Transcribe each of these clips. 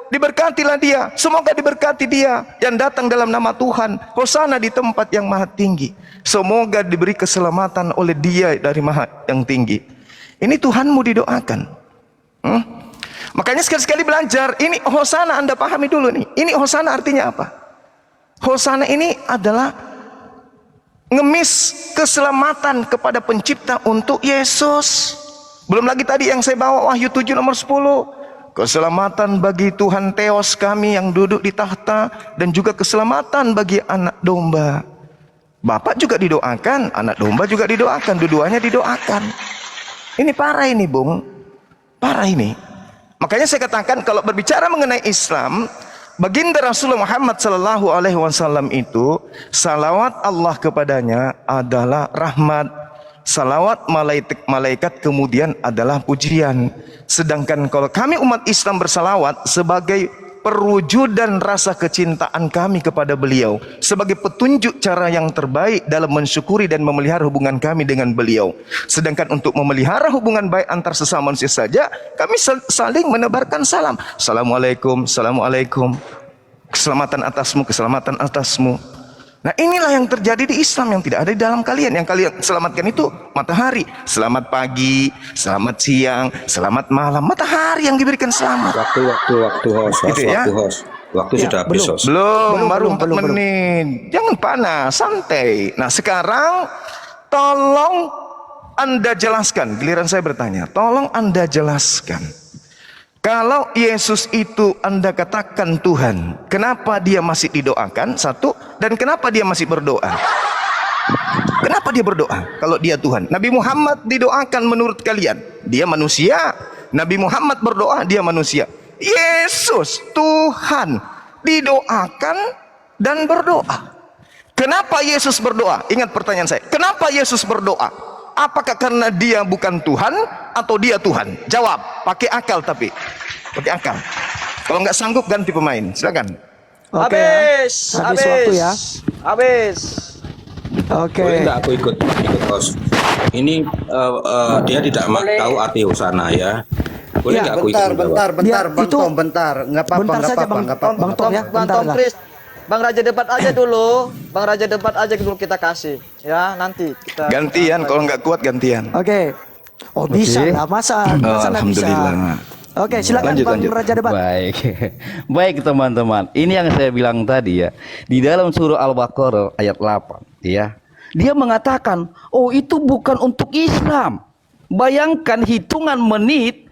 diberkatilah dia, semoga diberkati dia yang datang dalam nama Tuhan, hosana di tempat yang maha tinggi, semoga diberi keselamatan oleh dia dari maha yang tinggi. Ini Tuhanmu didoakan. Makanya sekali-sekali belajar, ini hosana Anda pahami dulu nih. Ini hosana artinya apa? Hosana ini adalah ngemis keselamatan kepada pencipta untuk Yesus. Belum lagi tadi yang saya bawa Wahyu 7 nomor 10. Keselamatan bagi Tuhan Theos kami yang duduk di tahta, dan juga keselamatan bagi anak domba. Bapak juga didoakan, anak domba juga didoakan, dua-duanya didoakan. Ini parah ini, Bung. Parah ini. Makanya saya katakan kalau berbicara mengenai Islam, baginda Rasulullah Muhammad sallallahu alaihi wasallam itu salawat Allah kepadanya adalah rahmat. Salawat malaikat kemudian adalah pujian. Sedangkan kalau kami umat Islam bersalawat sebagai perwujudan rasa kecintaan kami kepada beliau, sebagai petunjuk cara yang terbaik dalam mensyukuri dan memelihara hubungan kami dengan beliau. Sedangkan untuk memelihara hubungan baik antar sesama manusia saja, kami saling menebarkan salam. Assalamualaikum, assalamualaikum. Keselamatan atasmu, keselamatan atasmu. Nah, inilah yang terjadi di Islam yang tidak ada di dalam kalian. Yang kalian selamatkan itu matahari. Selamat pagi, selamat siang, selamat malam. Matahari yang diberikan selamat. Waktu host, gitu ya? Waktu Ya, sudah habis, host. Belum, baru 4 menit. Jangan panas, santai. Nah, sekarang tolong Anda jelaskan. Giliran saya bertanya. Tolong Anda jelaskan. Kalau Yesus itu Anda katakan Tuhan, kenapa dia masih didoakan? Satu, dan kenapa dia masih berdoa? Kenapa dia berdoa kalau dia Tuhan? Nabi Muhammad didoakan menurut kalian, dia manusia. Nabi Muhammad berdoa, dia manusia. Yesus Tuhan didoakan dan berdoa. Kenapa Yesus berdoa? Ingat pertanyaan saya. Kenapa Yesus berdoa? Apakah karena dia bukan Tuhan atau dia Tuhan? Jawab, pakai akal tapi. Pakai akal. Kalau nggak sanggup ganti pemain, silakan. Oke, habis waktu ya. Habis. Oke. Boleh nggak aku ikut host? Ini dia tidak tahu arti hosana ya. Boleh nggak aku ikut? Bentar, Bang Tom, bentar. Nggak apa-apa, Bang Tom ya, Bang Tom, please. Bang Raja debat aja dulu. Bang Raja debat aja dulu kita kasih. Ya, nanti kita gantian, kalau nggak kuat gantian. Oke. Oh, bisa lah, masa nggak bisa. Oke, silakan Bang Raja debat. Baik. Baik teman-teman. Ini yang saya bilang tadi ya. Di dalam surah Al-Baqarah ayat 8 ya. Dia mengatakan, "Oh, itu bukan untuk Islam." Bayangkan hitungan menit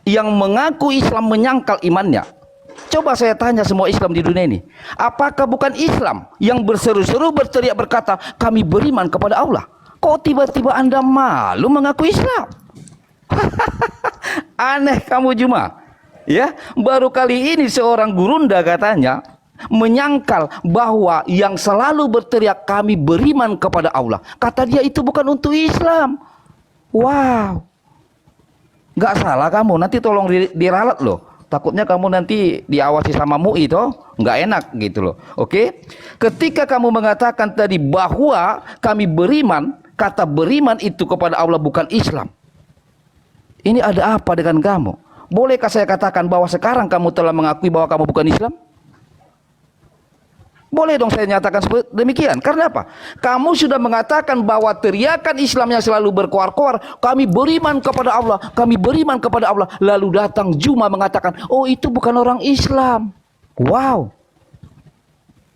yang mengaku Islam menyangkal imannya. Coba saya tanya semua Islam di dunia ini, apakah bukan Islam yang berseru-seru berteriak berkata, "Kami beriman kepada Allah"? Kok tiba-tiba Anda malu mengaku Islam? Aneh kamu Juma. Ya, baru kali ini seorang gurunda katanya menyangkal bahwa yang selalu berteriak kami beriman kepada Allah, kata dia itu bukan untuk Islam. Wow. Nggak salah kamu, nanti tolong diralat loh. Takutnya kamu nanti diawasi sama MUI toh, nggak enak gitu loh. Oke? Ketika kamu mengatakan tadi bahwa kami beriman, kata beriman itu kepada Allah bukan Islam. Ini ada apa dengan kamu? Bolehkah saya katakan bahwa sekarang kamu telah mengakui bahwa kamu bukan Islam? Boleh dong saya nyatakan demikian. Karena apa? Kamu sudah mengatakan bahwa teriakan Islam yang selalu berkoar-koar, kami beriman kepada Allah, kami beriman kepada Allah. Lalu datang Juma mengatakan, oh itu bukan orang Islam. Wow.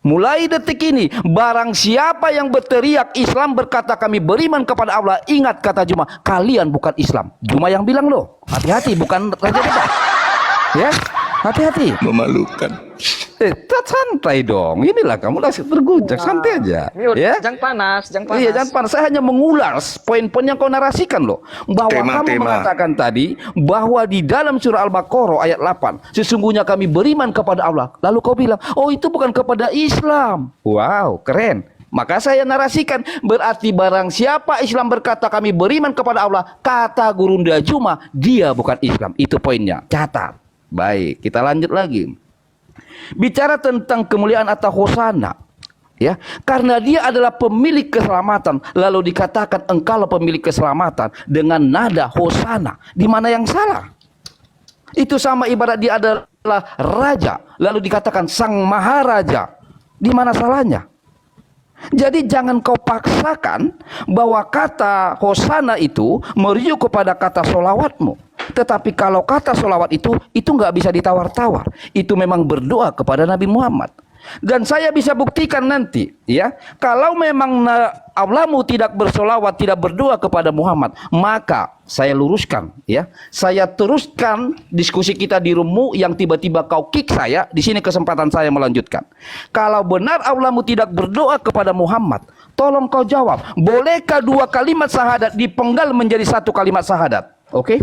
Mulai detik ini, barang siapa yang berteriak Islam berkata kami beriman kepada Allah, ingat kata Juma, kalian bukan Islam. Juma yang bilang loh. Hati-hati, bukan Raja Debat. Ya, hati-hati. Memalukan. Santai dong. Inilah kamu lah terguncang, santai aja. Ya. Jangan panas, jangan panas. Iya, jangan panas. Saya hanya mengulas poin-poin yang kau narasikan loh. Bahwa kamu mengatakan tadi bahwa di dalam surah Al-Baqarah ayat 8, sesungguhnya kami beriman kepada Allah. Lalu kau bilang, oh itu bukan kepada Islam. Wow, keren. Maka saya narasikan, berarti barang siapa Islam berkata kami beriman kepada Allah, kata Gurunda Juma, dia bukan Islam. Itu poinnya. Catat. Baik, kita lanjut lagi. Bicara tentang kemuliaan atau hosana, ya, karena dia adalah pemilik keselamatan, lalu dikatakan engkaulah pemilik keselamatan dengan nada hosana. Di mana yang salah? Itu sama ibarat dia adalah adalah raja, lalu dikatakan sang maharaja. Di mana salahnya? Jadi jangan kau paksakan bahwa kata hosana itu merujuk kepada kata solawatmu. Tetapi kalau kata solawat itu nggak bisa ditawar-tawar. Itu memang berdoa kepada Nabi Muhammad. Dan saya bisa buktikan nanti, ya, kalau memang Allahmu tidak bersolawat, tidak berdoa kepada Muhammad, maka saya luruskan, ya, saya teruskan diskusi kita di roommu yang tiba-tiba kau kick saya. Di sini kesempatan saya melanjutkan. Kalau benar Allahmu tidak berdoa kepada Muhammad, tolong kau jawab, bolehkah 2 kalimat syahadat dipenggal menjadi 1 kalimat syahadat? Oke?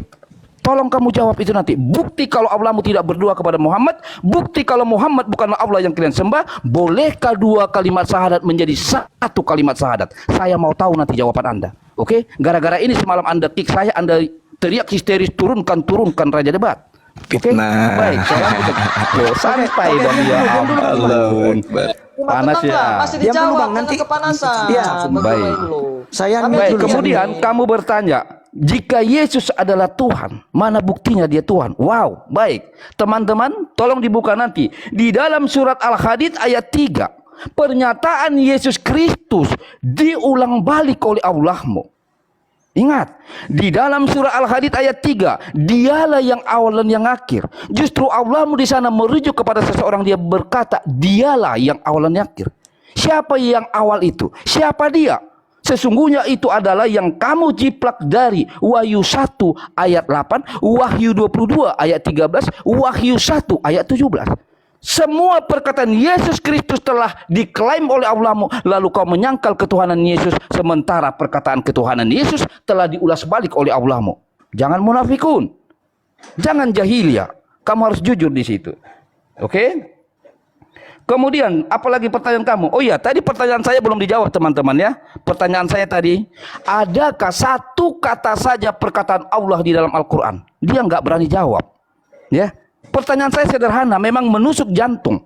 Tolong kamu jawab itu nanti. Bukti kalau Allahmu tidak berdoa kepada Muhammad, bukti kalau Muhammad bukanlah Allah yang kalian sembah, bolehkah 2 kalimat syahadat menjadi 1 kalimat syahadat? Saya mau tahu nanti jawaban Anda. Oke? Gara-gara ini semalam Anda kick saya, Anda teriak histeris, turunkan Raja Debat. Oke? Baik, saya santai dong ya. Panas ya. Masih dijawab, nanti kepanasan. Iya, baik. Saya Baik, kemudian kamu bertanya, jika Yesus adalah Tuhan, mana buktinya dia Tuhan? Wow, baik. Teman-teman, tolong dibuka nanti. Di dalam surat Al-Hadid ayat 3, pernyataan Yesus Kristus diulang balik oleh Allahmu. Ingat, di dalam surah Al-Hadid ayat 3, dialah yang awal dan yang akhir. Justru Allahmu di sana merujuk kepada seseorang, dia berkata, dialah yang awal dan yang akhir. Siapa yang awal itu? Siapa dia? Sesungguhnya itu adalah yang kamu jiplak dari Wahyu 1 ayat 8, Wahyu 22 ayat 13, Wahyu 1 ayat 17. Semua perkataan Yesus Kristus telah diklaim oleh Allahmu, lalu kau menyangkal ketuhanan Yesus, sementara perkataan ketuhanan Yesus telah diulas balik oleh Allahmu. Jangan munafikun, jangan jahiliyah. Kamu harus jujur di situ. Oke? Kemudian, apalagi pertanyaan kamu? Oh iya, tadi pertanyaan saya belum dijawab teman-teman ya. Pertanyaan saya tadi, adakah 1 kata saja perkataan Allah di dalam Al-Quran? Dia nggak berani jawab. Ya, pertanyaan saya sederhana, memang menusuk jantung.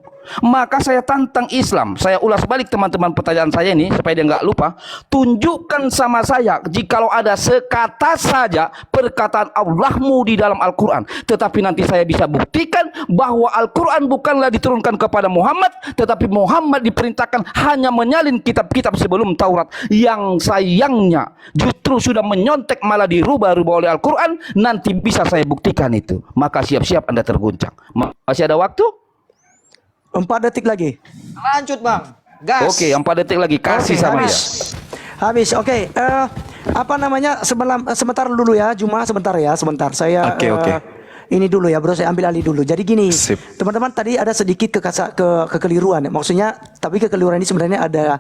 Maka saya tantang Islam. Saya ulas balik teman-teman pertanyaan saya ini supaya dia nggak lupa. Tunjukkan sama saya jikalau ada sekata saja perkataan Allahmu di dalam Al-Quran. Tetapi nanti saya bisa buktikan bahwa Al-Quran bukanlah diturunkan kepada Muhammad, tetapi Muhammad diperintahkan hanya menyalin kitab-kitab sebelum Taurat, yang sayangnya justru sudah menyontek malah dirubah-rubah oleh Al-Quran. Nanti bisa saya buktikan itu. Maka siap-siap Anda terguncang. Masih ada waktu? 4 detik lagi. Lanjut Bang. Gas. Oke, 4 detik lagi. Kasih sama dia. Habis. Oke. Apa namanya? Sebentar dulu ya, Juma. Sebentar. Saya Oke. ini dulu ya, bro. Saya ambil alih dulu. Jadi gini, Sip. teman-teman, tadi ada sedikit kekeliruan. Maksudnya, tapi kekeliruan ini sebenarnya ada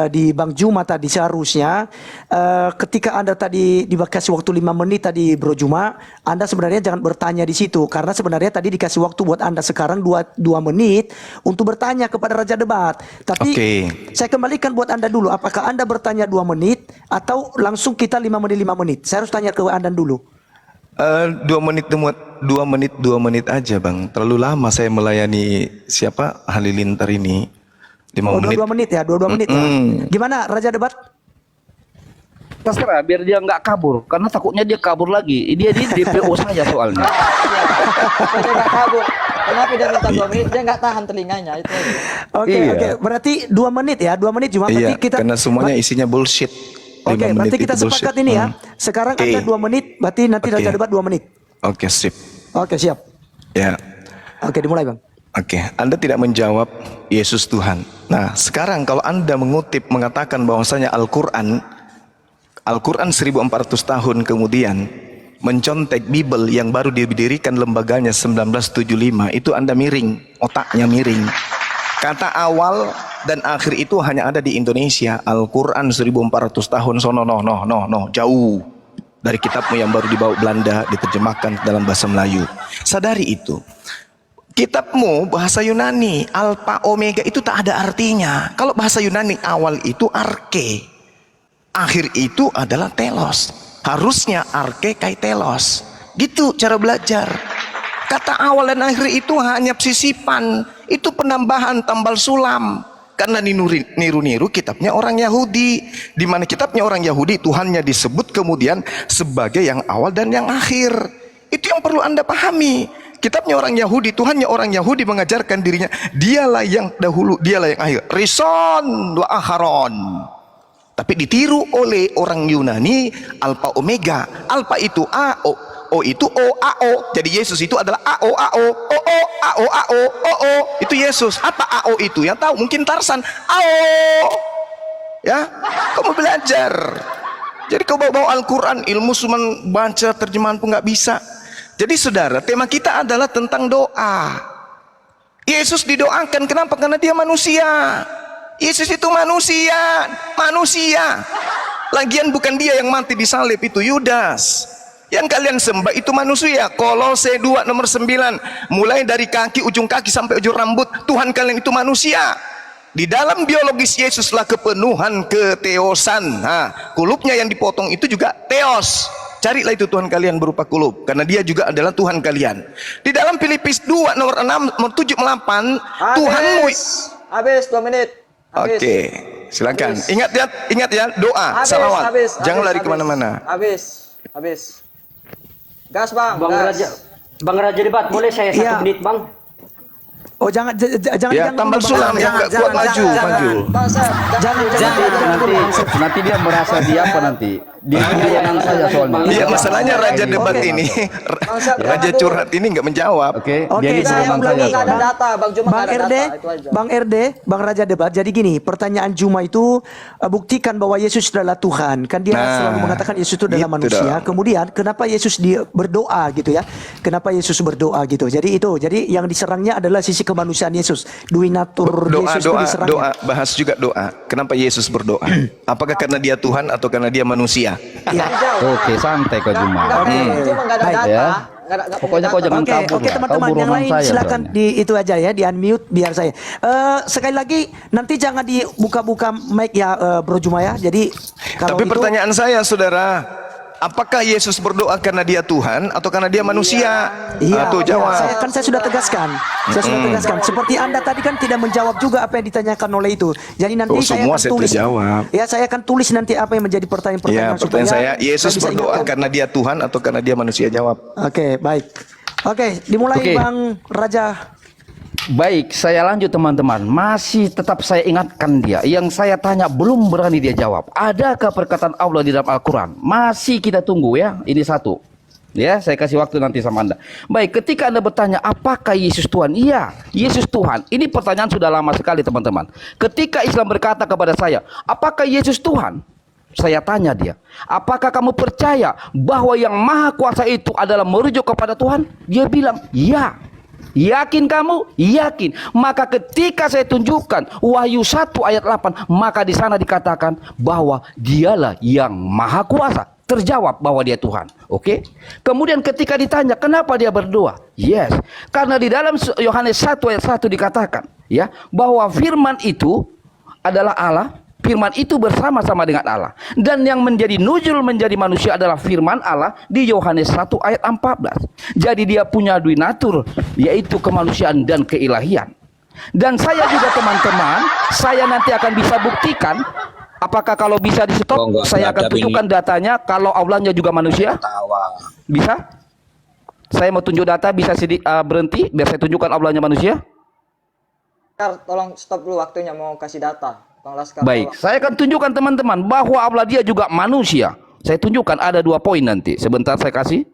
di Bang Juma tadi. Seharusnya ketika Anda tadi dikasih waktu 5 menit tadi, Bro Juma, Anda sebenarnya jangan bertanya di situ, karena sebenarnya tadi dikasih waktu buat Anda sekarang 2 menit untuk bertanya kepada Raja Debat. Tapi saya kembalikan buat Anda dulu. Apakah Anda bertanya 2 menit atau langsung kita 5 menit? Saya harus tanya ke Anda dulu. 2 menit aja Bang. Terlalu lama saya melayani siapa Halilintar ini. 5 menit. 2 menit ya, 2 menit ya. Gimana Raja Debat? Terserah, biar dia nggak kabur, karena takutnya dia kabur lagi. Dia di DPO saya soalnya. Supaya dia nggak kabur. Kenapa dia minta 2 menit? Dia nggak tahan telinganya itu. Oke. Berarti 2 menit ya, 2 menit cuma. Iya, Berarti kita karena semuanya isinya bullshit. Oke, 5 menit berarti kita itu sepakat bullshit. ini ya. Sekarang Anda 2 menit, berarti nanti Raja Debat 2 menit. Oke, sip. Oke, siap. Ya. Oke, dimulai Bang. Oke, Anda tidak menjawab Yesus Tuhan. Nah, sekarang kalau Anda mengatakan bahwasanya Al-Quran 1400 tahun kemudian mencontek Bible yang baru didirikan lembaganya 1975, itu Anda miring, otaknya miring. Kata awal dan akhir itu hanya ada di Indonesia. Al-Quran 1400 tahun sono jauh dari kitabmu yang baru dibawa Belanda, diterjemahkan dalam bahasa Melayu. Sadari itu. Kitabmu bahasa Yunani, Alpha Omega itu tak ada artinya. Kalau bahasa Yunani awal itu arke, akhir itu adalah telos. Harusnya arke kai telos. Gitu cara belajar. Kata awal dan akhir itu hanya sisipan. Itu penambahan tambal sulam. Karena niru-niru kitabnya orang Yahudi. Di mana kitabnya orang Yahudi, Tuhannya disebut kemudian sebagai yang awal dan yang akhir. Itu yang perlu Anda pahami. kitabnya orang Yahudi, Tuhannya orang Yahudi mengajarkan dirinya, dialah yang dahulu, dialah yang akhir. Rison wa akharon. Tapi ditiru oleh orang Yunani, Alpha Omega. Alpha itu A, O itu O, A, O. Jadi Yesus itu adalah A, O, A, O, O, O, A, O, A, O, O, O. Itu Yesus. Apa A, O itu? Yang tahu mungkin Tarsan. A, O. Ya, kamu belajar. Jadi kau bawa Al-Quran, ilmu cuma baca, terjemahan pun nggak bisa. Jadi saudara, tema kita adalah tentang doa. Yesus didoakan, kenapa? Karena dia manusia. Yesus itu manusia. Lagian bukan dia yang mati di salib, itu Yudas. Yang kalian sembah itu manusia. Kolose 2 nomor 9. Mulai dari kaki, ujung kaki sampai ujung rambut, Tuhan kalian itu manusia. Di dalam biologis Yesuslah kepenuhan keteosan. Nah, kulupnya yang dipotong itu juga teos. Carilah itu Tuhan kalian berupa kulup, karena dia juga adalah Tuhan kalian. Di dalam Filipus 2 nomor 6 nomor 7 8, Tuhanmu. Habis 2 menit. Habis. Oke, silakan. Habis. Ingat ya, doa, salawat. Jangan lari kemana-mana. Habis. Gas bang. Bang gas. Raja, Bang Raja Debat, boleh saya 1 Iya. menit bang? Oh jangan Ya, tambal sulam yang nggak kuat maju. Bang Sep, Nanti dia merasa dia apa nanti? Dia kemudian saja soalnya. Iya, masalahnya raja debat Oke. ini, raja curhat ini nggak menjawab. Oke, Oke, dia saya kemudian ulangi. saja nggak ada soalnya. data, Bang Juma Bang nggak ada RD, data, itu aja. Bang RD, Bang Raja Debat. Jadi gini, pertanyaan Juma itu buktikan bahwa Yesus adalah Tuhan. Kan dia Nah, selalu mengatakan Yesus itu adalah gitu manusia. dong. Kemudian kenapa Yesus dia berdoa gitu ya? Kenapa Yesus berdoa gitu? Jadi itu, jadi yang diserangnya adalah sisi kemanusiaan Yesus. Duinatur Yesus itu diserangnya. Bahas juga doa. Kenapa Yesus berdoa? Apakah karena dia Tuhan atau karena dia manusia? Iya. Oke, santai kau Juma. Cuma nggak ada Baik. data. Ya. Nggak Pokoknya kau punya jangan Oke, kabur. oke lah. teman-teman Kau yang buronan lain saya silakan soalnya. di itu aja ya, di unmute biar saya. Sekali lagi nanti jangan dibuka-buka mic ya Bro Juma ya. Jadi kalau Tapi itu, pertanyaan saya, saudara, apakah Yesus berdoa karena dia Tuhan atau karena dia manusia? Iya, Tuh jawab. saya sudah tegaskan. Saya sudah tegaskan. Seperti Anda tadi kan tidak menjawab juga apa yang ditanyakan oleh itu. Jadi nanti Oh, saya semua akan saya tulis. terjawab. Ya, saya akan tulis nanti apa yang menjadi Ya, pertanyaan-pertanyaan pertanyaan saya, Yesus bisa berdoa ingatkan. karena dia Tuhan atau karena dia manusia? Jawab. Oke, baik. Oke, dimulai Oke. Bang Raja. Baik, saya lanjut teman-teman. Masih tetap saya ingatkan dia. Yang saya tanya belum berani dia jawab. Adakah perkataan Allah di dalam Al-Quran? Masih kita tunggu ya. Ini satu. Ya, saya kasih waktu nanti sama Anda. Baik, ketika Anda bertanya apakah Yesus Tuhan? Iya, Yesus Tuhan. Ini pertanyaan sudah lama sekali teman-teman. Ketika Islam berkata kepada saya, apakah Yesus Tuhan? Saya tanya dia, apakah kamu percaya bahwa yang maha kuasa itu adalah merujuk kepada Tuhan? Dia bilang, ya. Yakin kamu? Yakin. Maka ketika saya tunjukkan Wahyu 1 ayat 8, maka di sana dikatakan bahwa dialah yang maha kuasa. Terjawab bahwa dia Tuhan. Oke? Kemudian ketika ditanya kenapa dia berdoa? Yes. Karena di dalam Yohanes 1 ayat 1 dikatakan ya, bahwa firman itu adalah Allah. Firman itu bersama-sama dengan Allah. Dan yang menjadi nuzul menjadi manusia adalah firman Allah di Yohanes 1 ayat 14. Jadi dia punya duinatur, yaitu kemanusiaan dan keilahian. Dan saya juga teman-teman, saya nanti akan bisa buktikan. Apakah kalau bisa di stop, Oh, enggak, saya akan enggak ada tunjukkan datanya kalau Allahnya juga manusia? Tawa. Bisa? Saya mau tunjuk data, bisa berhenti biar saya tunjukkan Allahnya manusia? Laskar, tolong stop dulu waktunya, mau kasih data. Bang Laskar, Baik, tolong. saya akan tunjukkan teman-teman bahwa Allah dia juga manusia. Saya tunjukkan ada 2 poin nanti. Sebentar saya kasih.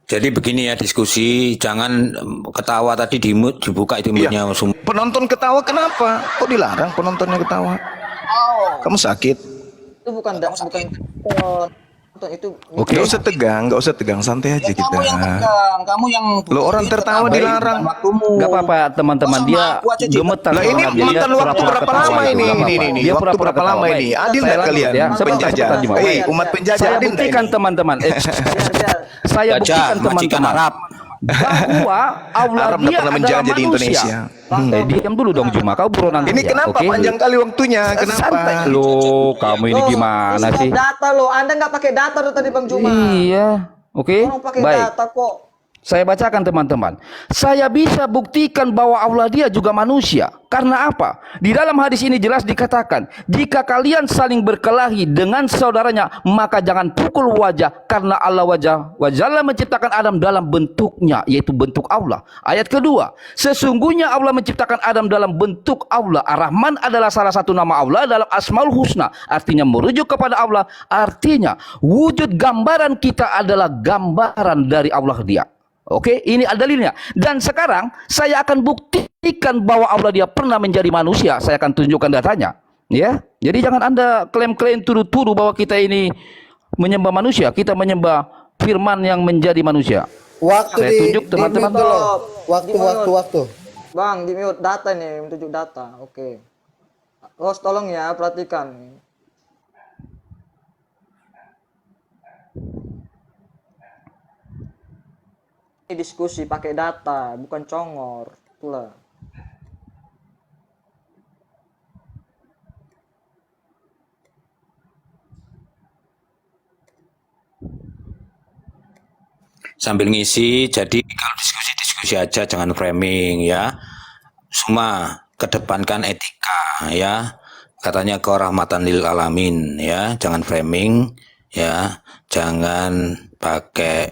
Jadi begini ya diskusi, jangan ketawa tadi di mute, dibuka itu mute-nya langsung. Penonton ketawa kenapa? Kok dilarang penontonnya ketawa? Kamu sakit? Itu bukan nonton itu. Oke. Gak usah tegang, santai aja kita. Kamu yang Lo orang tertawa dilarang. Gak apa-apa teman-teman, dia gemetar. Lah ini soalnya. Dia makan waktu pura-pura berapa ketawa lama itu, ini? gak apa-apa. Ini Dia waktu pura-pura berapa lama ketawa. ini? Baik. Adil Saya nggak lanjut kalian? ya. Sebentar, Penjajah. sebentar, Juma. Baik. Umat penjajah Saya adil nggak buktikan ini? teman-teman. Biar. Saya Gajah, buktikan majikan teman-teman Arab. bahwa Allah Arab nggak dia pernah adalah menjajah di manusia. Indonesia. Diam dulu dong Juma, kau buronan Ini aja, kenapa oke? panjang kali waktunya? Kenapa? Santai. Loh, kamu ini gimana Stop sih? data lo, Anda nggak pakai data tuh tadi Bang Juma. Iya, oke. Tolong pakai Baik. data kok. Saya bacakan teman-teman. Saya bisa buktikan bahwa Allah dia juga manusia. Karena apa? Di dalam hadis ini jelas dikatakan, jika kalian saling berkelahi dengan saudaranya, maka jangan pukul wajah, karena Allah wajalla menciptakan Adam dalam bentuknya, yaitu bentuk Allah. Ayat kedua, sesungguhnya Allah menciptakan Adam dalam bentuk Allah. Ar-Rahman adalah salah satu nama Allah dalam Asmaul Husna, artinya merujuk kepada Allah, artinya wujud gambaran kita adalah gambaran dari Allah dia. Oke, ini ada dalilnya. Dan sekarang saya akan buktikan bahwa Allah dia pernah menjadi manusia. Saya akan tunjukkan datanya. Ya, jadi jangan Anda klaim-klaim tuduh-tuduh bahwa kita ini menyembah manusia. Kita menyembah firman yang menjadi manusia. Saya tunjuk teman-teman. Waktu. Bang, di mute data nih, tunjuk data. Oke. Host tolong ya, perhatikan. Ini diskusi pakai data, bukan congor. Itulah. Sambil ngisi, jadi kalau diskusi aja, jangan framing ya. Semua kedepankan etika ya. Katanya kerahmatan lil alamin ya, jangan framing ya, jangan pakai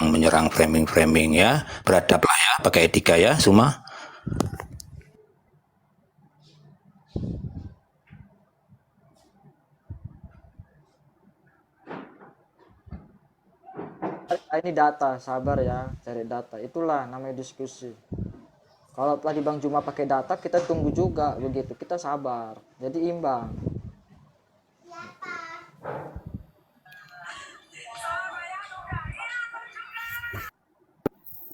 menyerang framing ya. Beradablah ya, pakai etika ya semua. Ini data, sabar ya, cari data. Itulah namanya diskusi. Kalau tadi Bang Juma pakai data, kita tunggu juga begitu. Kita sabar. Jadi imbang.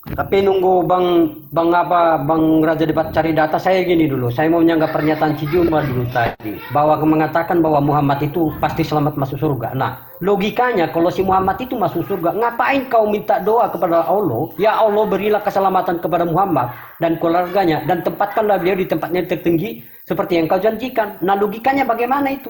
Tapi nunggu Bang Raja Debat cari data, saya gini dulu. Saya mau menyanggap pernyataan Si Juma dulu tadi, bahwa mengatakan bahwa Muhammad itu pasti selamat masuk surga. Nah, logikanya kalau si Muhammad itu masuk surga, ngapain kau minta doa kepada Allah? Ya Allah, berilah keselamatan kepada Muhammad dan keluarganya, dan tempatkanlah beliau di tempatnya tertinggi seperti yang kau janjikan. Nah, logikanya bagaimana itu?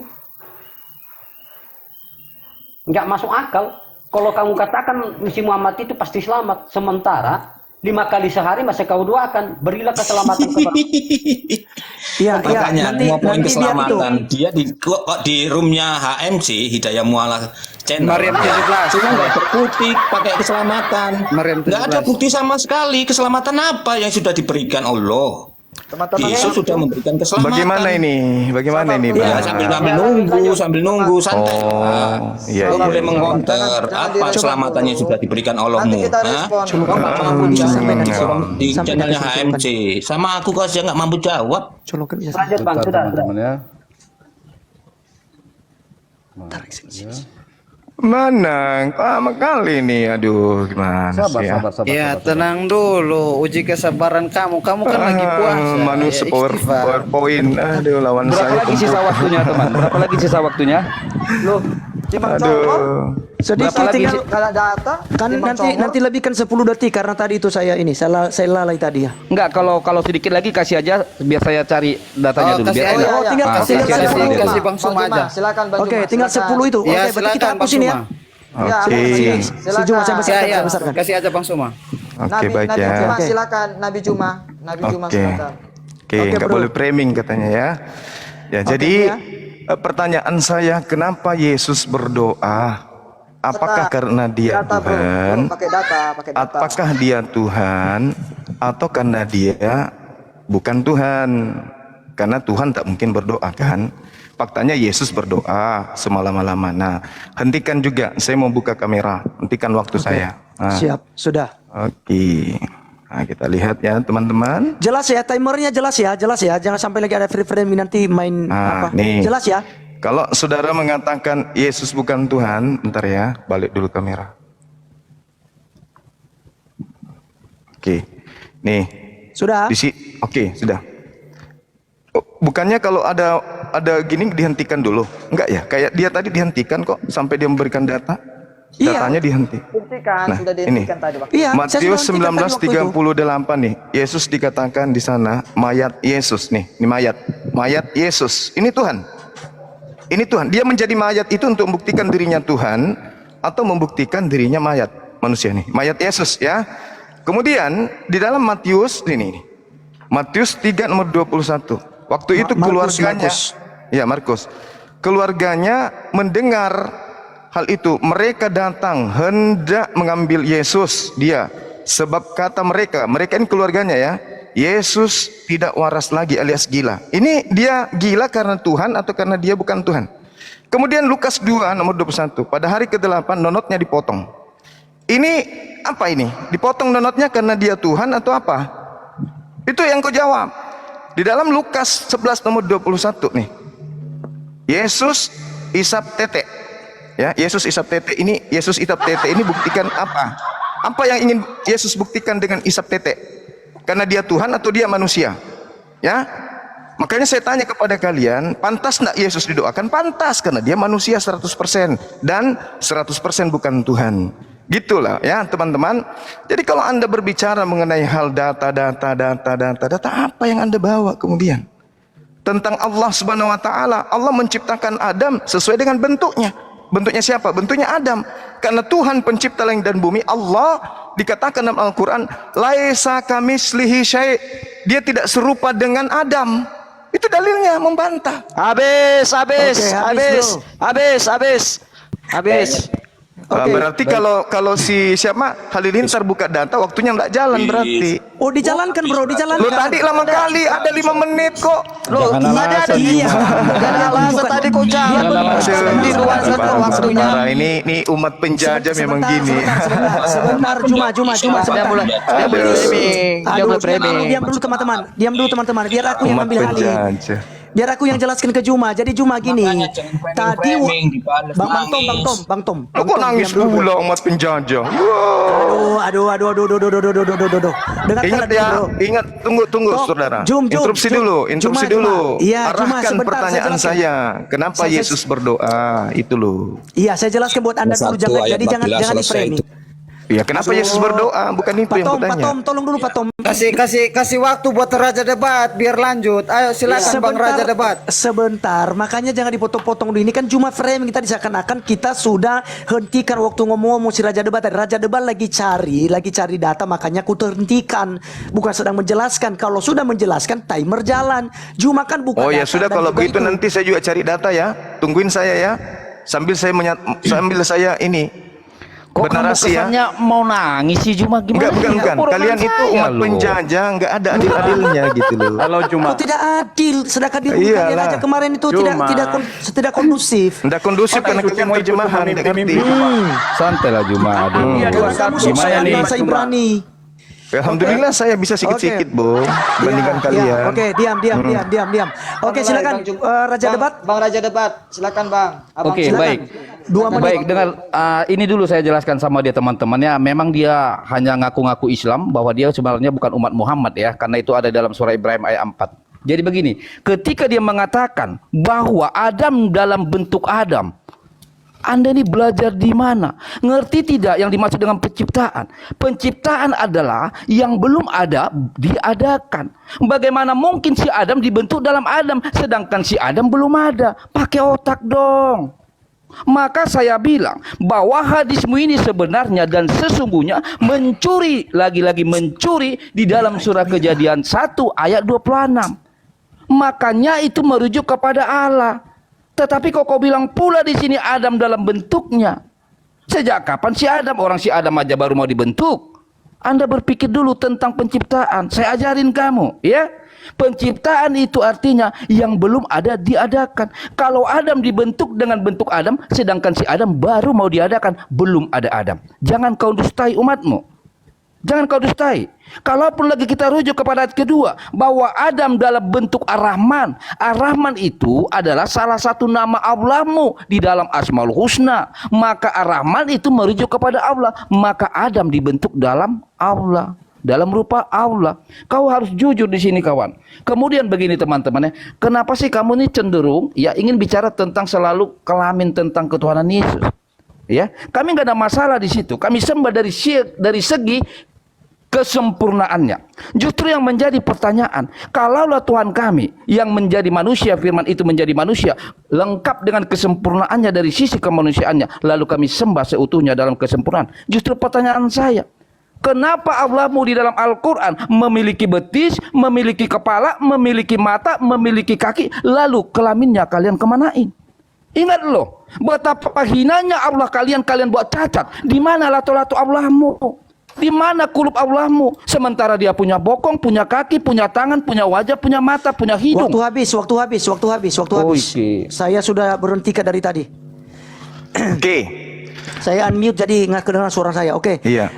Nggak masuk akal. Kalau kamu katakan si Muhammad itu pasti selamat, sementara 5 kali sehari masih kau doakan, berilah keselamatan kepada. Iya, Makanya nanti ngomongin biar keselamatan, dia kok di roomnya HMC Hidayah Mualah channel. Maryam 17. Cuma nggak berkutik pakai keselamatan. Maryam Nggak ada 17. bukti sama sekali. Keselamatan apa yang sudah diberikan Allah? Teman-teman Yesus sudah memberikan keselamatan. Bagaimana ini? Bagaimana ini, Ya, Bang? sambil nunggu santai. Iya, Kau iya, boleh iya. mengkonter apa keselamatan yang sudah diberikan Allahmu. Nanti kita Hah? respon. Kau nggak mampu jawab di Sampai channelnya nanti HMC. Sama aku kau aja nggak mampu jawab. Colokan bisa. Lanjut Bang, sudah. Teman-teman ya. Tarik sini. Mana? Lama kali nih. Aduh, gimana Sabar, sih ya? sabar. Ya, tenang dulu. Uji kesabaran kamu. Kamu kan lagi puasa. Manusia Ya, istighfar. PowerPoint. Aduh, lawan Berapa saya. lagi sisa waktunya, teman? Berapa lagi sisa waktunya? Loh, timbang congor. Aduh. Sedikit Berapa lagi tinggal sih? Kalau data, kan timbang nanti congor. lebihkan 10 detik karena tadi itu saya lalai tadi ya. Enggak, kalau sedikit lagi kasih aja biar saya cari datanya dulu. kasih Biar aja. enak. Oh, tinggal Ah, kasih kasih aja, lihat kasih kasih Bang Suma aja. Silakan Bang Oke, Juma, tinggal silakan. 10 itu. Oke, Ya, berarti kita silakan Bang hapus ini ya. Suma. Ya, Oke. silakan. Juma, saya Ya, besarkan, ya. saya besarkan. Kasih aja Bang Suma. Oke, baik Nabi ya. Juma, Oke. silakan. Nabi Juma Oke. silakan. Oke, Oke, nggak bro. boleh framing katanya ya. Ya, Oke, jadi ya. pertanyaan saya, kenapa Yesus berdoa? Apakah Data. karena dia Data, bro. Tuhan? Bro, pakai data. Apakah dia Tuhan atau karena dia bukan Tuhan? Karena Tuhan tak mungkin berdoa kan? Faktanya Yesus berdoa semalam-malaman. Nah, hentikan juga. Saya mau buka kamera. Hentikan waktu saya. Nah, Siap, sudah. Oke. Nah, kita lihat ya teman-teman. Jelas ya, timernya jelas ya. Jangan sampai lagi ada frame nanti main Nah, apa. nih. Jelas ya. Kalau saudara mengatakan Yesus bukan Tuhan, bentar ya, balik dulu kamera. Oke. Nih. Sudah. Oke, sudah. Oh, bukannya kalau ada gini dihentikan dulu? Enggak ya? Kayak dia tadi dihentikan kok sampai dia memberikan data. Iya. Datanya dihenti. Buktikan, Nah, sudah ini. dihentikan tadi, Pak. Iya, saya Matius sudah hentikan tadi waktu itu. 19:38 nih. Yesus dikatakan di sana mayat Yesus nih. Ini mayat. Mayat Yesus. Ini Tuhan. Ini Tuhan. Dia menjadi mayat itu untuk membuktikan dirinya Tuhan atau membuktikan dirinya mayat. manusia nih, mayat Yesus ya. Kemudian di dalam Matius ini, Matius 3 nomor 21. Waktu itu keluarganya, ya Markus, keluarganya mendengar hal itu, mereka datang hendak mengambil Yesus dia, sebab kata mereka ini keluarganya ya, Yesus tidak waras lagi alias gila. Ini dia gila karena Tuhan atau karena dia bukan Tuhan? Kemudian Lukas 2 nomor 21, pada hari ke-8 nonotnya dipotong. Ini apa ini? Dipotong nonotnya karena dia Tuhan atau apa? Itu yang kau jawab. Di dalam Lukas 11 nomor 21 nih. Yesus isap tete. Ya, Yesus isap tete ini, Yesus isap tete ini buktikan apa? Apa yang ingin Yesus buktikan dengan isap tete? Karena dia Tuhan atau dia manusia? Ya. Makanya saya tanya kepada kalian, pantas enggak Yesus didoakan? Pantas, karena dia manusia 100% dan 100% bukan Tuhan. Gitulah ya teman-teman. Jadi kalau Anda berbicara mengenai hal data, apa yang Anda bawa kemudian? Tentang Allah Subhanahu wa taala, Allah menciptakan Adam sesuai dengan bentuknya. Bentuknya siapa? Bentuknya Adam. Karena Tuhan pencipta langit dan bumi, Allah dikatakan dalam Al-Qur'an, laisa kamitslihi syai'. Dia tidak serupa dengan Adam. Itu dalilnya membantah. Habis. Berarti kalau si siapa Halilintar buka data, waktunya enggak jalan berarti. Oh, dijalankan bro, dijalankan. Lo tadi lama kali ada 5 menit kok. Loh, iya. Jangan alasan tadi kok jalan. Di luar sana waktunya. Ini umat penjajah memang gini. Sebentar, Juma. Dia mulai framing. Diam dulu teman-teman. Biar aku yang Umat ambil alih. penjajah. Biar aku yang jelaskan ke Juma. Jadi Juma gini. Tadi Bang Tom. Lo kok nangis pula umat penjajah? Aduh. Ingat, tunggu saudara. Interupsi dulu. Iya, Juma, Arahkan sebentar, pertanyaan saya. Kenapa Yesus berdoa? Itu loh. Iya, saya jelaskan buat Anda dulu. Jadi jangan di framing. Iya, kenapa Yesus berdoa? Bukan itu yang Pak bertanya. Tom, tolong dulu Pak Tom. Kasih waktu buat Raja Debat biar lanjut. Ayo silakan Bang Raja Debat. Sebentar, makanya jangan dipotong-potong dulu. Ini kan cuma frame kita disakakan kita sudah hentikan waktu ngomong si Raja Debat tadi. Raja Debat lagi cari data, makanya aku terhentikan. Bukan sedang menjelaskan. Kalau sudah menjelaskan, timer jalan. Cuma kan bukan. Oh ya sudah, kalau begitu nanti saya juga cari data ya. Tungguin saya ya. Sambil saya ini Kok kamu bernarasi ya. kesannya mau nangis sih Juma, gimana? Bukan. Kalian itu umat penjajah, nggak ada adil-adilnya gitu loh. Halo Juma. Kok tidak adil? Sedangkan di Iyalah. Raja kemarin itu tidak kondusif. Nggak kondusif karena kalian terjemahan, nggak ngerti. Santai lah Juma. Kamu susah bahasa Ibrani. Alhamdulillah saya bisa sikit-sikit, Bu, dibandingkan kalian. Oke, diam. Oke, silakan Raja Debat. Bang Raja Debat, silakan Bang. Abang, Oke, silakan. baik. 2 menit. Baik, dengar ini dulu saya jelaskan sama dia teman-temannya. Memang dia hanya ngaku-ngaku Islam, bahwa dia sebenarnya bukan umat Muhammad ya, karena itu ada dalam surah Ibrahim ayat 4. Jadi begini, ketika dia mengatakan bahwa Adam dalam bentuk Adam, Anda ini belajar di mana? Ngerti tidak yang dimaksud dengan penciptaan? Penciptaan adalah yang belum ada diadakan. Bagaimana mungkin si Adam dibentuk dalam Adam sedangkan si Adam belum ada? Pakai otak dong. Maka saya bilang bahwa hadismu ini sebenarnya dan sesungguhnya mencuri, lagi-lagi mencuri di dalam surah Kejadian 1 ayat 26. Makanya itu merujuk kepada Allah. Tetapi kok kau bilang pula di sini Adam dalam bentuknya? Sejak kapan si Adam? Orang si Adam aja baru mau dibentuk. Anda berpikir dulu tentang penciptaan. Saya ajarin kamu, ya. Penciptaan itu artinya yang belum ada diadakan. Kalau Adam dibentuk dengan bentuk Adam, sedangkan si Adam baru mau diadakan, belum ada Adam. Jangan kau dustai umatmu. Jangan kau dustai. Kalaupun lagi kita rujuk kepada ayat kedua, bahwa Adam dalam bentuk Ar-Rahman. Ar-Rahman itu adalah salah satu nama Allahmu di dalam Asmaul Husna. Maka Ar-Rahman itu merujuk kepada Allah. Maka Adam dibentuk dalam Allah, dalam rupa Allah. Kau harus jujur di sini kawan. Kemudian begini teman-teman ya, kenapa sih kamu ini cenderung ya ingin bicara tentang selalu kelamin tentang ketuhanan Yesus? Ya, kami nggak ada masalah di situ. Kami sembah dari segi kesempurnaannya. Justru yang menjadi pertanyaan, kalaulah Tuhan kami yang menjadi manusia, firman itu menjadi manusia, lengkap dengan kesempurnaannya dari sisi kemanusiaannya, lalu kami sembah seutuhnya dalam kesempurnaan. Justru pertanyaan saya, kenapa Allahmu di dalam Al-Quran memiliki betis, memiliki kepala, memiliki mata, memiliki kaki, lalu kelaminnya kalian kemanain? Ingat loh, betapa hinanya Allah kalian buat cacat. Di mana lato-lato Allahmu? Di mana kulub Allahmu? Sementara dia punya bokong, punya kaki, punya tangan, punya wajah, punya mata, punya hidung. Waktu habis. Oke. Saya sudah berhentikan dari tadi. Oke. Saya unmute jadi nggak kedengaran suara saya. Oke. Iya.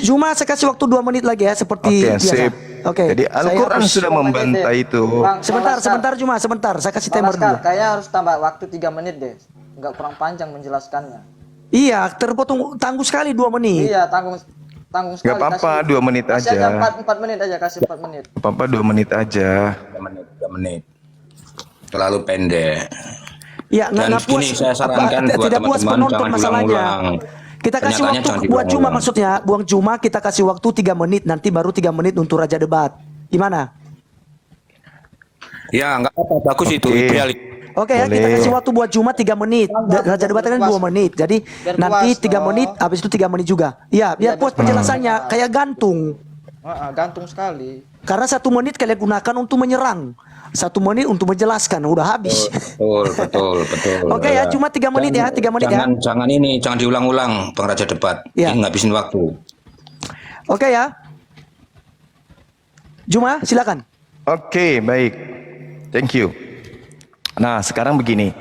Cuma saya kasih waktu 2 menit lagi ya seperti Oke, biasa. sip. Oke. Jadi Saya Al-Quran harus- sudah membantai itu. Bang, sebentar. Saya kasih Bang timer Laskar, dulu. kayaknya harus tambah waktu 3 menit deh. Nggak kurang panjang menjelaskannya. Iya, terpotong tangguh sekali 2 menit. Iya, tanggung sekali. Nggak apa-apa, kasih- 2 menit kasih aja. 4 menit aja, kasih 4 menit. Apa-apa 2 menit aja. 3 menit. Terlalu pendek. Ya, Dan nggak puas. gini, saya sarankan buat tidak puas teman-teman penonton jangan masalahnya. diulang-ulang. Kita kasih Pernyataannya waktu jangan buat Juma diulang-ulang. maksudnya, buang Juma kita kasih waktu 3 menit, nanti baru 3 menit untuk Raja Debat. Gimana? Ya, nggak apa-apa. Bagus itu. Oke. Ideal. Oke ya, kita Boleh. kasih waktu buat Juma 3 menit. Raja Debat kan 2 menit. Jadi Biar nanti puas, 3 toh. menit, habis itu 3 menit juga. Iya, biar Iya, puas biar penjelasannya kayak gantung. Gantung sekali. Karena 1 menit kalian gunakan untuk menyerang. 1 menit untuk menjelaskan, udah habis. Betul. Oke ya, cuma 3 menit ya, 3 menit ya. Jangan diulang-ulang, Bang Raja Debat. Ya. Ini ngabisin waktu. Oke ya. Juma, silakan. Oke, baik. Thank you. Nah, sekarang begini.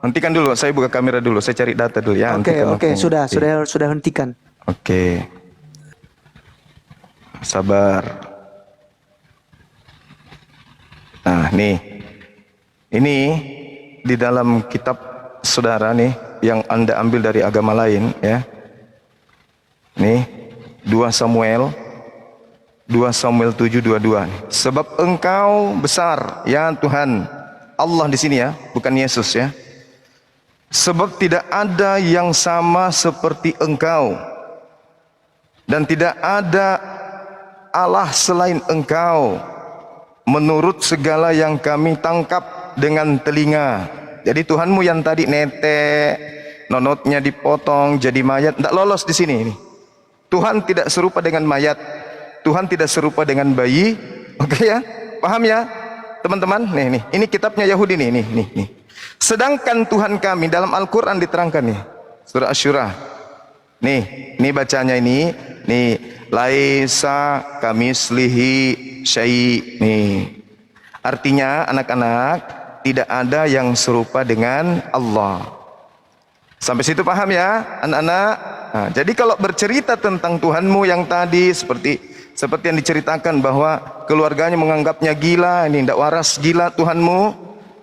Hentikan dulu, saya buka kamera dulu, saya cari data dulu ya. Oke, Hentikan aku. sudah hentikan. Oke. Sabar. Nah, nih. Ini di dalam kitab saudara nih yang Anda ambil dari agama lain ya. Nih, 2 Samuel 7:22. Sebab Engkau besar ya Tuhan. Allah di sini ya, bukan Yesus ya. Sebab tidak ada yang sama seperti Engkau. Dan tidak ada Allah selain Engkau. Menurut segala yang kami tangkap dengan telinga. Jadi Tuhanmu yang tadi netek, nonotnya dipotong jadi mayat, tidak lolos di sini ini. Tuhan tidak serupa dengan mayat. Tuhan tidak serupa dengan bayi. Oke ya? Paham ya? Teman-teman, nih. Ini kitabnya Yahudi nih. Sedangkan Tuhan kami dalam Al-Qur'an diterangkan nih. Surah Asy-Syura. Nih bacanya ini. Nih, laisa kamislihi syai'. Nih. Artinya anak-anak, tidak ada yang serupa dengan Allah. Sampai situ paham ya, anak-anak? Nah, jadi kalau bercerita tentang Tuhanmu yang tadi seperti yang diceritakan bahwa keluarganya menganggapnya gila, ini tidak waras, gila Tuhanmu.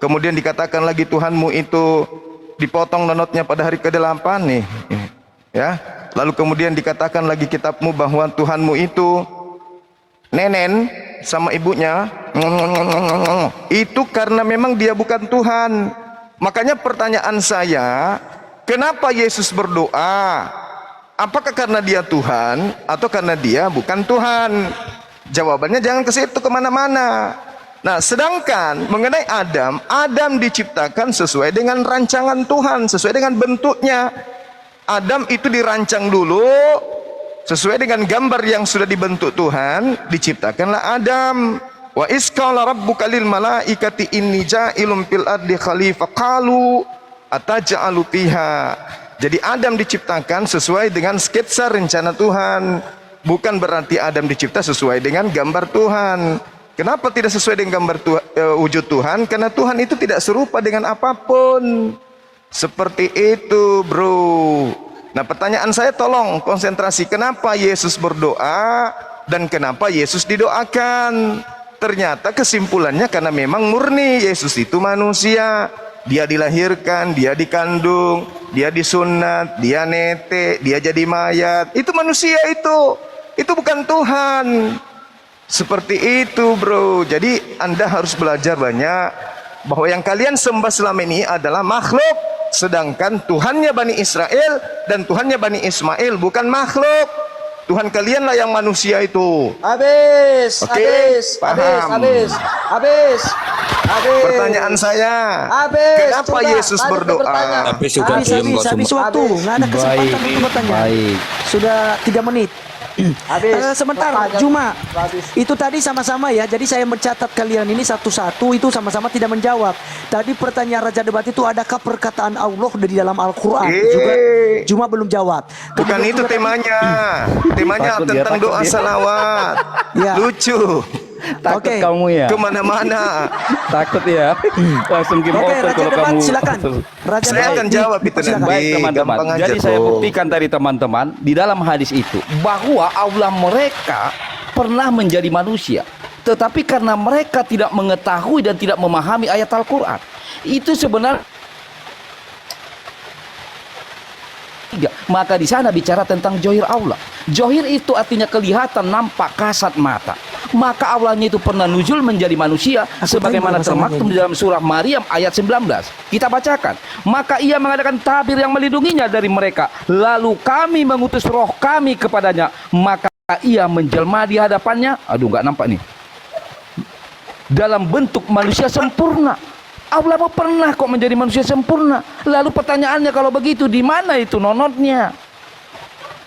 Kemudian dikatakan lagi Tuhanmu itu dipotong nonotnya pada hari ke-8 nih. Ya. Lalu kemudian dikatakan lagi kitabmu bahwa Tuhanmu itu nenen sama ibunya. Itu karena memang dia bukan Tuhan. Makanya pertanyaan saya, kenapa Yesus berdoa? Apakah karena dia Tuhan atau karena dia bukan Tuhan? Jawabannya jangan ke situ, kemana-mana. Nah, sedangkan mengenai Adam diciptakan sesuai dengan rancangan Tuhan, sesuai dengan bentuknya. Adam itu dirancang dulu sesuai dengan gambar yang sudah dibentuk Tuhan, diciptakanlah Adam. Wa isqala rabbuka lil malaikati inni ja'ilun fil ardi khalifah qalu ataj'alu fiha. Jadi Adam diciptakan sesuai dengan sketsa rencana Tuhan. Bukan berarti Adam dicipta sesuai dengan gambar Tuhan. Kenapa tidak sesuai dengan gambar wujud Tuhan? Karena Tuhan itu tidak serupa dengan apapun. Seperti itu, bro. Nah, pertanyaan saya tolong konsentrasi. Kenapa Yesus berdoa dan kenapa Yesus didoakan? Ternyata kesimpulannya karena memang murni Yesus itu manusia. Dia dilahirkan, dia dikandung, dia disunat, dia netek, dia jadi mayat. Itu manusia itu. Itu bukan Tuhan. Seperti itu, bro. Jadi Anda harus belajar banyak bahwa yang kalian sembah selama ini adalah makhluk sedangkan Tuhannya Bani Israel dan Tuhannya Bani Ismail bukan makhluk. Tuhan kalianlah yang manusia itu. Habis, Oke, habis, paham. habis. Pertanyaan saya, Habis, kenapa sudah, Yesus lanjut ke berdoa? pertanyaan. Habis sudah diem kok habis semua. waktu, nggak ada kesempatan untuk bertanya. Baik. Sudah 3 menit. Habis. Sebentar, Pertanyaan. Juma. Habis. Itu tadi sama-sama ya. Jadi saya mencatat kalian ini satu-satu itu sama-sama tidak menjawab. Tadi pertanyaan Raja Debat itu adakah perkataan Allah di dalam Al-Qur'an? Juga Juma belum jawab. Bukan Kemudian itu juga- temanya. Temanya Takut dia, tentang takut doa dia. salawat. Ya. Lucu. Takut Oke. kamu ya. Kemana-mana. Takut ya. Langsung game Oke, over Raja kalau Debat kamu. silakan. Raja Saya Debat. akan jawab itu Silakan. nanti. Baik teman-teman. Gampang aja Jadi saya tuh. buktikan tadi teman-teman di dalam hadis itu bahwa Allah mereka pernah menjadi manusia, tetapi karena mereka tidak mengetahui dan tidak memahami ayat Al-Qur'an. Itu sebenarnya maka di sana bicara tentang Johir Allah. Johir itu artinya kelihatan, nampak, kasat mata. Maka Allahnya itu pernah nuzul menjadi manusia sebagaimana tahu bahasa termaktub di dalam surah Maryam ayat 19. Kita bacakan. Maka ia mengadakan tabir yang melindunginya dari mereka. Lalu kami mengutus roh kami kepadanya. Maka ia menjelma di hadapannya. Aduh, nggak nampak nih. Dalam bentuk manusia sempurna. Allah mau pernah kok menjadi manusia sempurna. Lalu pertanyaannya kalau begitu di mana itu nonotnya?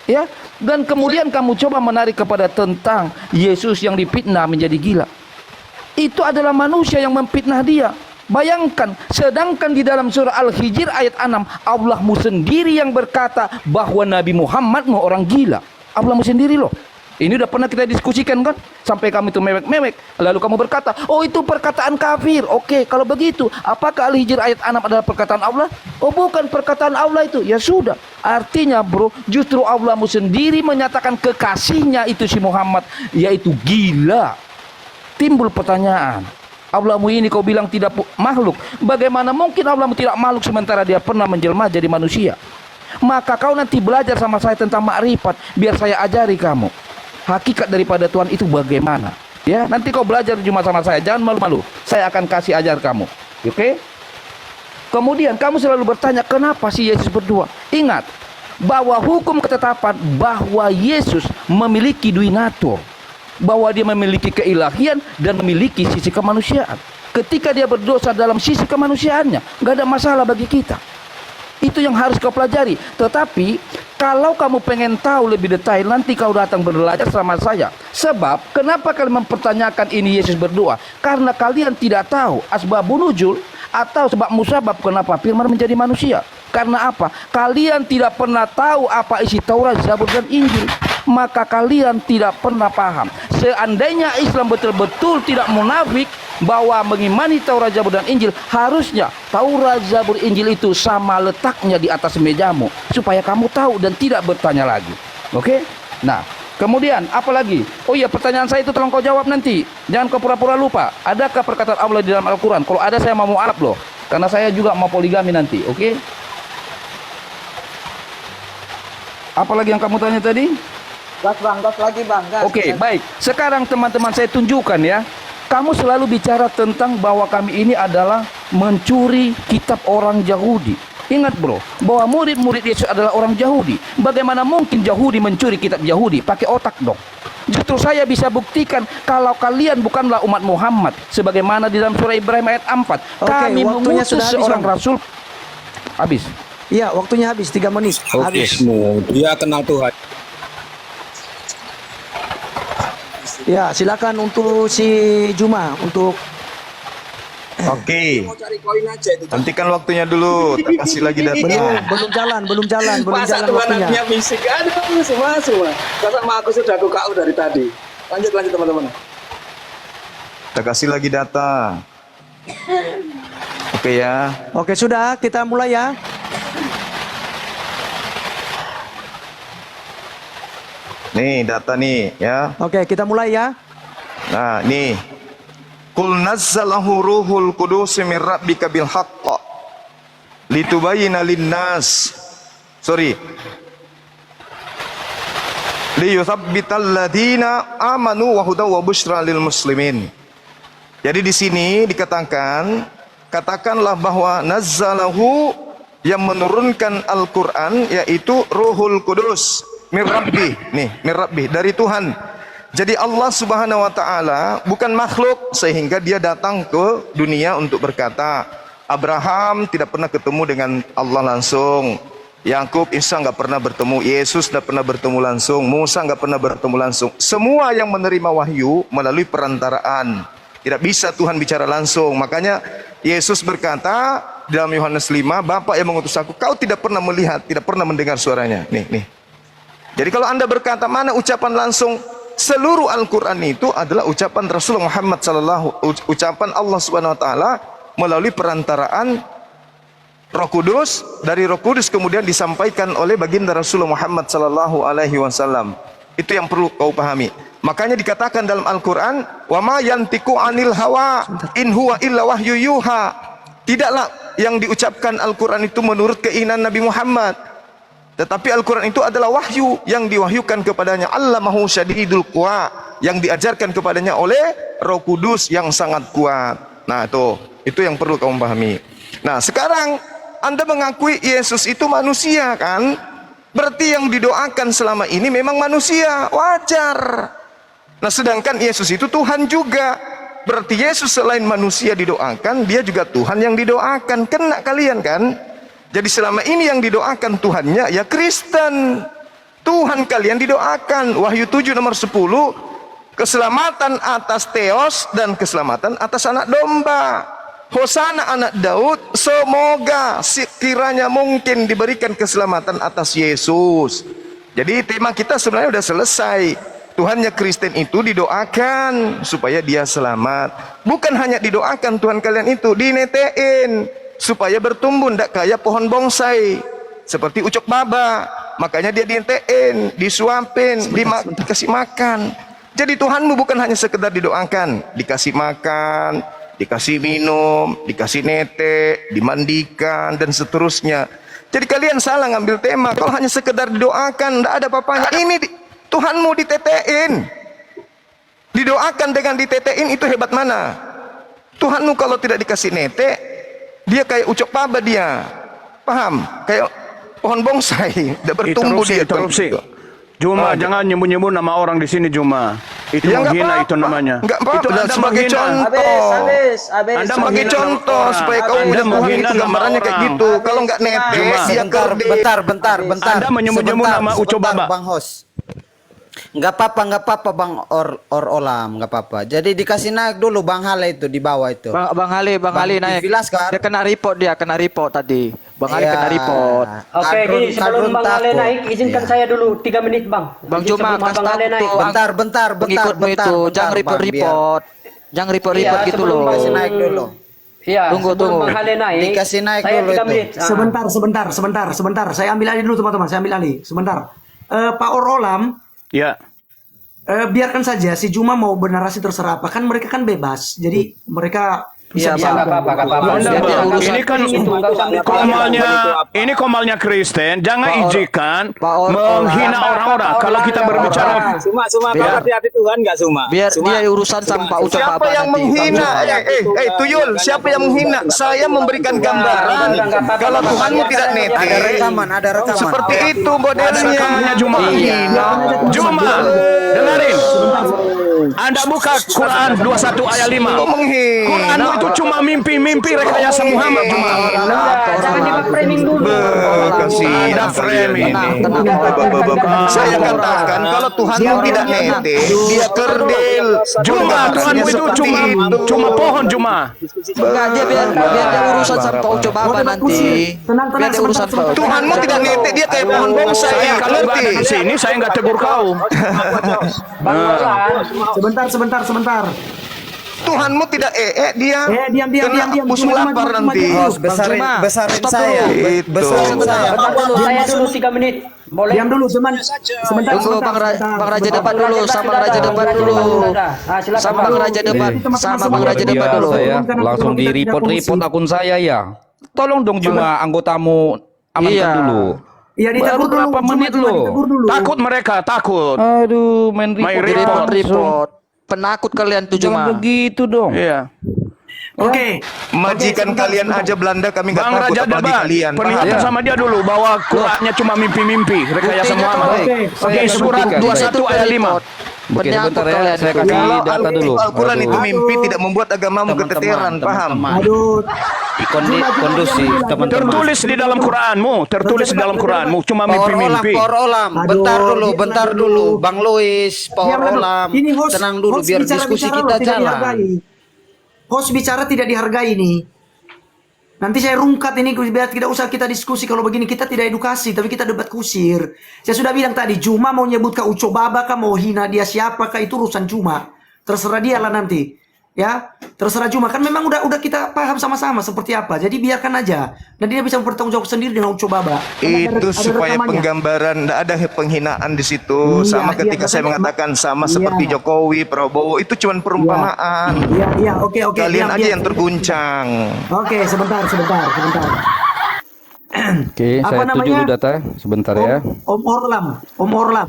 Ya, dan kemudian kamu coba menarik kepada tentang Yesus yang dipitnah menjadi gila. Itu adalah manusia yang memfitnah dia. Bayangkan, sedangkan di dalam surah Al-Hijr ayat 6, Allahmu sendiri yang berkata bahwa Nabi Muhammadmu orang gila. Allahmu sendiri loh. Ini udah pernah kita diskusikan kan? Sampai kami itu mewek-mewek. Lalu kamu berkata, oh itu perkataan kafir. Oke, kalau begitu, apakah Al-Hijr ayat 6 adalah perkataan Allah? Oh bukan perkataan Allah itu. Ya sudah. Artinya bro, justru Allahmu sendiri menyatakan kekasihnya itu si Muhammad, yaitu gila. Timbul pertanyaan. Allahmu ini kau bilang tidak makhluk. Bagaimana mungkin Allahmu tidak makhluk sementara dia pernah menjelma jadi manusia? Maka kau nanti belajar sama saya tentang makrifat, biar saya ajari kamu. Hakikat daripada Tuhan itu bagaimana? Ya, nanti kau belajar cuma sama saya, jangan malu-malu. Saya akan kasih ajar kamu. Oke? Kemudian kamu selalu bertanya, kenapa sih Yesus berdoa? Ingat bahwa hukum ketetapan bahwa Yesus memiliki dui natur, bahwa dia memiliki keilahian dan memiliki sisi kemanusiaan. Ketika dia berdosa dalam sisi kemanusiaannya, nggak ada masalah bagi kita. Itu yang harus kau pelajari. Tetapi kalau kamu pengen tahu lebih detail, nanti kau datang belajar sama saya. Sebab kenapa kalian mempertanyakan ini Yesus berdoa? Karena kalian tidak tahu asbabun nuzul atau sebab musabab kenapa firman menjadi manusia. Karena apa? Kalian tidak pernah tahu apa isi Taurat, Zabur dan Injil. Maka kalian tidak pernah paham. Seandainya Islam betul-betul tidak munafik bahwa mengimani Taurat, Zabur dan Injil, harusnya Taurat, Zabur, Injil itu sama letaknya di atas mejamu supaya kamu tahu dan tidak bertanya lagi. Oke? Nah, kemudian apa lagi? Oh iya, pertanyaan saya itu tolong kau jawab nanti. Jangan kau pura-pura lupa. Adakah perkataan Allah di dalam Al-Qur'an? Kalau ada saya mau Arab loh. Karena saya juga mau poligami nanti, oke? Apa lagi yang kamu tanya tadi? Gas bang, gas lagi bang. Gas. Oke, baik. Sekarang teman-teman saya tunjukkan ya. Kamu selalu bicara tentang bahwa kami ini adalah mencuri kitab orang Yahudi. Ingat bro, bahwa murid-murid Yesus adalah orang Yahudi. Bagaimana mungkin Yahudi mencuri kitab Yahudi? Pakai otak dong. Justru saya bisa buktikan kalau kalian bukanlah umat Muhammad. Sebagaimana di dalam surah Ibrahim ayat 4. Oke, Kami waktunya mengutus sudah habis, seorang Bang. rasul. Habis. Iya, waktunya habis 3 menit. Oke, Habis. dia kenal Tuhan. Ya, silakan untuk si Juma untuk Oke. Hentikan waktunya dulu. Tak kasih lagi data. belum jalan Masa Tuhan waktunya. hanya misik. Aduh, semua. Masa sama aku sudah aku KO dari tadi. Lanjut teman-teman. Tak kasih lagi data. Oke ya. Oke, sudah, kita mulai ya. Nih data nih ya. Oke, kita mulai ya. Nah, nih. Qul nazzalahu ruhul qudus min rabbika bil haqq litubayyana lin-nas. Liyuthabbital ladzina amanu wa hudaw wa busyra lil muslimin. Jadi di sini dikatakan, katakanlah bahwa nazzalahu yang menurunkan Al-Quran yaitu Ruhul Kudus min Rabbi, nih min Rabbi, dari Tuhan. Jadi Allah Subhanahu wa taala bukan makhluk sehingga dia datang ke dunia untuk berkata. Abraham tidak pernah ketemu dengan Allah langsung. Yakub, Isa nggak pernah bertemu. Yesus nggak pernah bertemu langsung. Musa nggak pernah bertemu langsung. Semua yang menerima wahyu melalui perantaraan. Tidak bisa Tuhan bicara langsung. Makanya Yesus berkata dalam Yohanes 5, Bapa yang mengutus aku, kau tidak pernah melihat, tidak pernah mendengar suaranya. Nih. Jadi kalau Anda berkata mana ucapan langsung, seluruh Al-Quran itu adalah ucapan Rasulullah Muhammad ucapan Allah Subhanahu wa taala melalui perantaraan Roh Kudus, dari Roh Kudus kemudian disampaikan oleh baginda Rasulullah Muhammad sallallahu alaihi wasallam. Itu yang perlu kau pahami. Makanya dikatakan dalam Al-Qur'an, "Wa ma yantiqu 'anil hawa in huwa illa wahyu yuha." Tidaklah yang diucapkan Al-Qur'an itu menurut keinginan Nabi Muhammad, tetapi Al-Qur'an itu adalah wahyu yang diwahyukan kepadanya. Allamahu syadidul quwa, yang diajarkan kepadanya oleh Roh Kudus yang sangat kuat. Nah, itu yang perlu kamu pahami. Nah, sekarang Anda mengakui Yesus itu manusia kan? Berarti yang didoakan selama ini memang manusia, wajar. Nah, sedangkan Yesus itu Tuhan juga. Berarti Yesus selain manusia didoakan, dia juga Tuhan yang didoakan. Kena kalian kan? Jadi selama ini yang didoakan Tuhannya ya Kristen. Tuhan kalian didoakan. Wahyu 7 nomor 10, keselamatan atas Theos dan keselamatan atas anak domba. Hosana anak Daud, semoga sekiranya mungkin diberikan keselamatan atas Yesus. Jadi tema kita sebenarnya sudah selesai. Tuhannya Kristen itu didoakan supaya dia selamat. Bukan hanya didoakan Tuhan kalian itu, dinetein supaya bertumbuh tidak kayak pohon bonsai seperti ucok baba. Makanya dia dinetein, disuapin, dikasih makan. Jadi Tuhanmu bukan hanya sekedar didoakan, dikasih makan, dikasih minum, dikasih nete, dimandikan dan seterusnya. Jadi kalian salah ngambil tema. Kalau hanya sekedar didoakan, tidak ada apa-apanya. Ini Tuhanmu ditetein, didoakan dengan ditetein, itu hebat mana? Tuhanmu kalau tidak dikasih nete, dia kayak ucok paba dia, paham? Kayak pohon bonsai, tidak bertumbuh dia. Interupsi. Juma, jangan nyebut-nyebut nama orang di sini, Juma. Itu Ya, menghina, apa-apa. itu namanya. Nggak apa-apa. Itu Anda Sebagai menghina. contoh. Anda Sebagai menghina contoh orang. supaya kau Anda melihat Tuhan menghina itu nama gambarannya kayak orang. gitu. Kalau nggak nete, Juma. dia kerdil. Bentar. Anda menyebut-nyebut nama Uco Baba. Bang Hos. Nggak apa-apa Bang Olam, nggak apa-apa. Jadi dikasih naik dulu Bang Hale itu di bawah itu. Bang Ali naik. Dijelaskan. Dia kena report tadi. Bang Ali Iya. kena report. Oke, gini sebelum Bang Ale takut. naik, izinkan Iya. saya dulu 3 menit, Bang. Bang Izin Juma, sebelum kasih Bang Ale tahu naik. tuh, Bentar, pengikutmu itu jangan Bang, report. Jangan report Iya, gitu sebelum loh. Kasih naik dulu. Iya, Tunggu. sebelum Bang Ale naik. Dikasih naik saya dulu 3 itu. menit. Ah. Sebentar. Saya ambil alih dulu teman-teman. Saya ambil alih. Sebentar. Pak Olam, Ya. biarkan saja si Juma mau bernarasi terserah apa. Kan mereka kan bebas. Jadi mereka Iya, bisa nggak apa-apa. Anda, Biar dia Bang, urusan ini kan itu, nggak usah komalnya Kristen. Jangan izinkan Pak Or- menghina orang-orang. Kalau kita berbicara, Suma, kau ngerti hati Tuhan nggak Suma? Biar Suma. dia urusan sama Pak Ucap Siapa Baba yang nanti. menghina? Tuyul, siapa yang menghina? Saya memberikan gambaran. Kalau Tuhanmu tidak nete, Ada rekaman. seperti itu ada modelnya. rekamannya Juma. Juma, dengarin. Anda buka Quran 21 ayat 5. Kau menghina. Quranmu itu cuma mimpi-mimpi rekayasa Muhammad, Juma. Jangan di-framing dulu. Ada frame ini. Saya katakan kalau Tuhanmu tidak nete, dia kerdil. Juma, Tuhanmu itu cuma pohon, Juma. Enggak, biar dia urusan sama Pak Ucap Baba nanti. Biar dia urusan Pak Ucap. Tuhanmu tidak nete, dia kayak pohon bonsai. Saya kalau nggak ada di Ngerti? sini, saya nggak tegur kau. Bang Olan, sebentar. Tuhanmu tidak dia Diam. kena musuh lapar nanti. Besarin Stop saya. dulu. Besarin saya. bentar dulu, saya dulu 3 menit. Boleh? Diam dulu, teman. Sebentar. Tunggu Bang Raja depan dulu, sama Bang Raja depan dulu. Sama Bang Raja depan, sama Bang Raja depan Iya, dulu. saya langsung di report akun saya ya. Tolong dong Juma anggotamu amankan Iya. dulu. Iya, ditegur Baru dulu. berapa menit Cuma loh. ditegur dulu. Takut mereka, takut. Aduh, main Main report. report. Report. Penakut kalian tuh Jangan cuma. begitu dong. Iya. Oke. Majikan sebentar, kalian sebentar. aja Belanda kami nggak Bang takut Raja apalagi Debat, kalian. perlihatkan Paham? sama dia dulu bahwa Qurannya cuma mimpi-mimpi, rekayasa Muhammad. Oke. Di surat 21 ayat 5. Oke, sebentar ya, saya kasih Kalau data dulu. Al-Quran itu Aduh. mimpi tidak membuat agamamu keteteran, paham? Aduh. Kondusif, teman-teman. Tertulis di dalam Quranmu, tertulis di dalam Quranmu, cuma mimpi-mimpi. Power Olam. Bentar dulu. Bang Louis, Power Olam. Ini host, Tenang dulu host biar bicara- diskusi bicara kita loh, tidak jalan. dihargai. Host bicara tidak dihargai ini. Nanti saya rungkat ini biar tidak usah kita diskusi kalau begini, kita tidak edukasi tapi kita debat kusir. Saya sudah bilang tadi Juma mau nyebut ke Uco Baba kah, mau hina dia siapakah, itu urusan Juma. Terserah dia lah nanti. Ya, terserah Juma, kan memang udah kita paham sama-sama seperti apa. Jadi biarkan aja. Dan dia bisa bertanggung jawab sendiri dengan Uco Baba. Karena Itu ada supaya rekamannya. penggambaran, tidak ada penghinaan di situ. Iya, Sama iya, ketika saya makanya- mengatakan sama iya. seperti Jokowi, Prabowo, itu cuma perumpamaan. Iya, oke. Kalian diam, aja diam. yang terguncang. Oke, sebentar. Oke, Apa saya tuju namanya? dulu data. Sebentar ya. Om Orlam.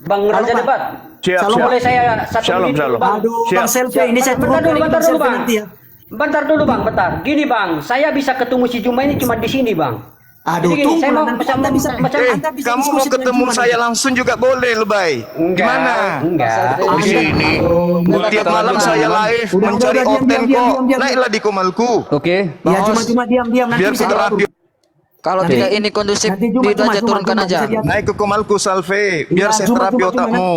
Bang Raja Pak. Debat. Siap, Shalom, siap. Boleh saya satu Shalom, menit dulu, shalom. Bang? Aduh, Siap. Bang Selfie, ini saya Bentar turunkan ini bentar Bang dulu, Selfie Bang. nanti ya. Bentar dulu, Bang, bentar. Gini, Bang, saya bisa ketemu si Juma ini cuma di sini, Bang. Aduh, Jadi gini, tunggu saya lah, mau nanti macam Anda bisa macam Anda bisa Kamu mau diskusi dengan ketemu Juma saya nanti. langsung juga boleh, Lebay. Gimana? Enggak. Di sini. Tiap malam saya live Udah, mencari diam, konten diam, kok. diam. Naiklah di Komalku. Oke. Ya, cuma diam nanti Biar bisa terapi. Kalau Nanti- tidak ini kondusif, nanti itu aja turunkan aja. bisa diatur. Naik ke Komalku, Salve. Biar Iya, saya Juma, terapi Juma, otakmu.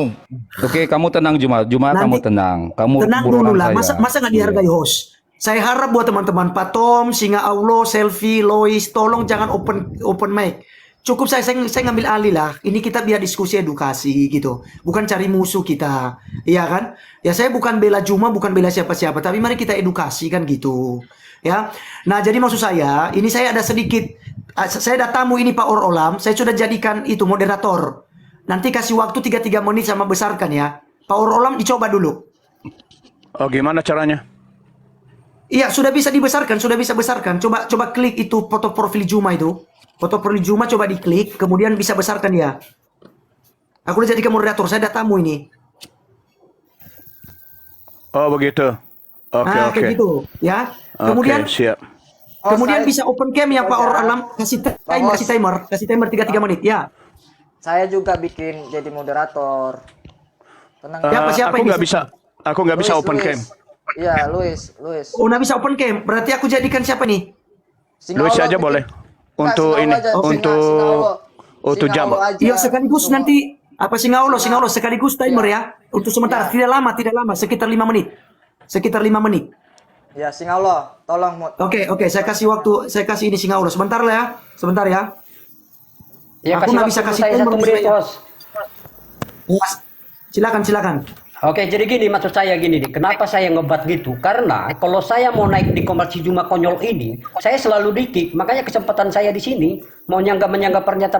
Oke, kamu tenang Juma. Nanti- Kamu tenang. Kamu Tenang buruan dulu lah, saya. masa nggak dihargai host? Saya harap buat teman-teman Pak Tom, Singa Allah, Selfie, Lois, tolong jangan open mic. Cukup saya ngambil alih lah. Ini kita biar diskusi edukasi gitu. Bukan cari musuh kita. Iya kan? Ya saya bukan bela Juma, bukan bela siapa-siapa. Tapi mari kita edukasi kan gitu. Ya. Nah jadi maksud saya, ini saya ada sedikit. Saya ada tamu ini Pak Olam. Saya sudah jadikan itu moderator. Nanti kasih waktu 3 menit sama besarkan ya. Pak Olam dicoba dulu. Oh, gimana caranya? Iya, sudah bisa dibesarkan, sudah bisa besarkan. Coba klik itu foto profil Juma itu. Foto profil Juma coba diklik, kemudian bisa besarkan ya. Aku udah jadikan moderator, saya ada tamu ini. Oh, begitu. Oke, Nah, oke. kayak gitu, ya. Kemudian Oke, siap. kemudian bisa open cam ya Pak Alam, kasih timer 3 menit ya. Saya juga bikin jadi moderator. Tenang. Siapa Aku ini? nggak bisa open cam. Iya, Luis. Oh, nggak bisa open cam. Berarti aku jadikan siapa nih? Luis aja boleh. Untuk ini, untuk jam. Iya, sekaligus nanti apa Singa Allah sekaligus timer ya. Untuk sementara, tidak lama, sekitar 5 menit. Sekitar 5 menit. Ya, Singallah, tolong Mut. Oke, saya kasih waktu, saya kasih ini Singa Allah. Sebentar lah ya. Sebentar ya. Ya, Aku nggak bisa waktu kasih saya timer 1 menit, saya. Bos. Silakan. Oke, jadi gini maksud saya gini nih. Kenapa saya ngebat gitu? Karena kalau saya mau naik di Komar si Juma konyol ini, saya selalu di-kick. Makanya kesempatan saya di sini mau menyanggah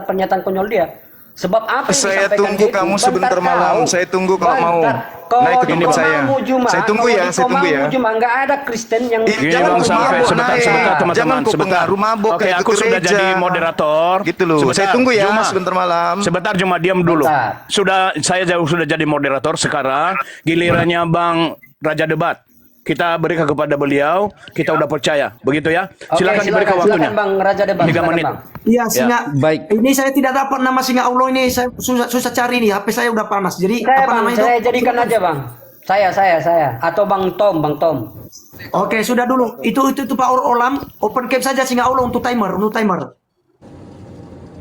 pernyataan konyol dia. Sebab apa yang Saya disampaikan tunggu dia kamu itu? sebentar Bentar malam. kau. Saya tunggu kalau mau Kalau naik ke di tempat saya. Komamu Juma, Saya tunggu kalau ya, di saya tunggu ya. Komamu Juma nggak ada Kristen yang Gini Jangan Bang kau Sampai, mabok, sebentar naik. teman-teman, Jangan kau sebentar. pengaruh mabok Oke, kayak aku ke sudah gereja. jadi moderator. Gitu loh. Sebentar, Saya tunggu ya Juma. sebentar malam. Sebentar Juma, diam dulu. Bentar. Saya sudah jadi moderator sekarang. Gilirannya Bang Raja Debat. Kita berikan kepada beliau. Kita udah percaya. Begitu ya. Oke, Silakan diberikan waktunya. Silakan Bang Raja Debat. 3 silakan, menit. Bang. Iya, Singa. baik. Ini saya tidak dapat nama Singa Allah ini. Saya susah cari nih. HP saya udah panas. Jadi Saya apa Bang, namanya itu? saya jadikan aja Bang. Saya atau Bang Tom. Oke, sudah dulu. Itu Pak Olam. Open cam saja Singa Allah untuk timer.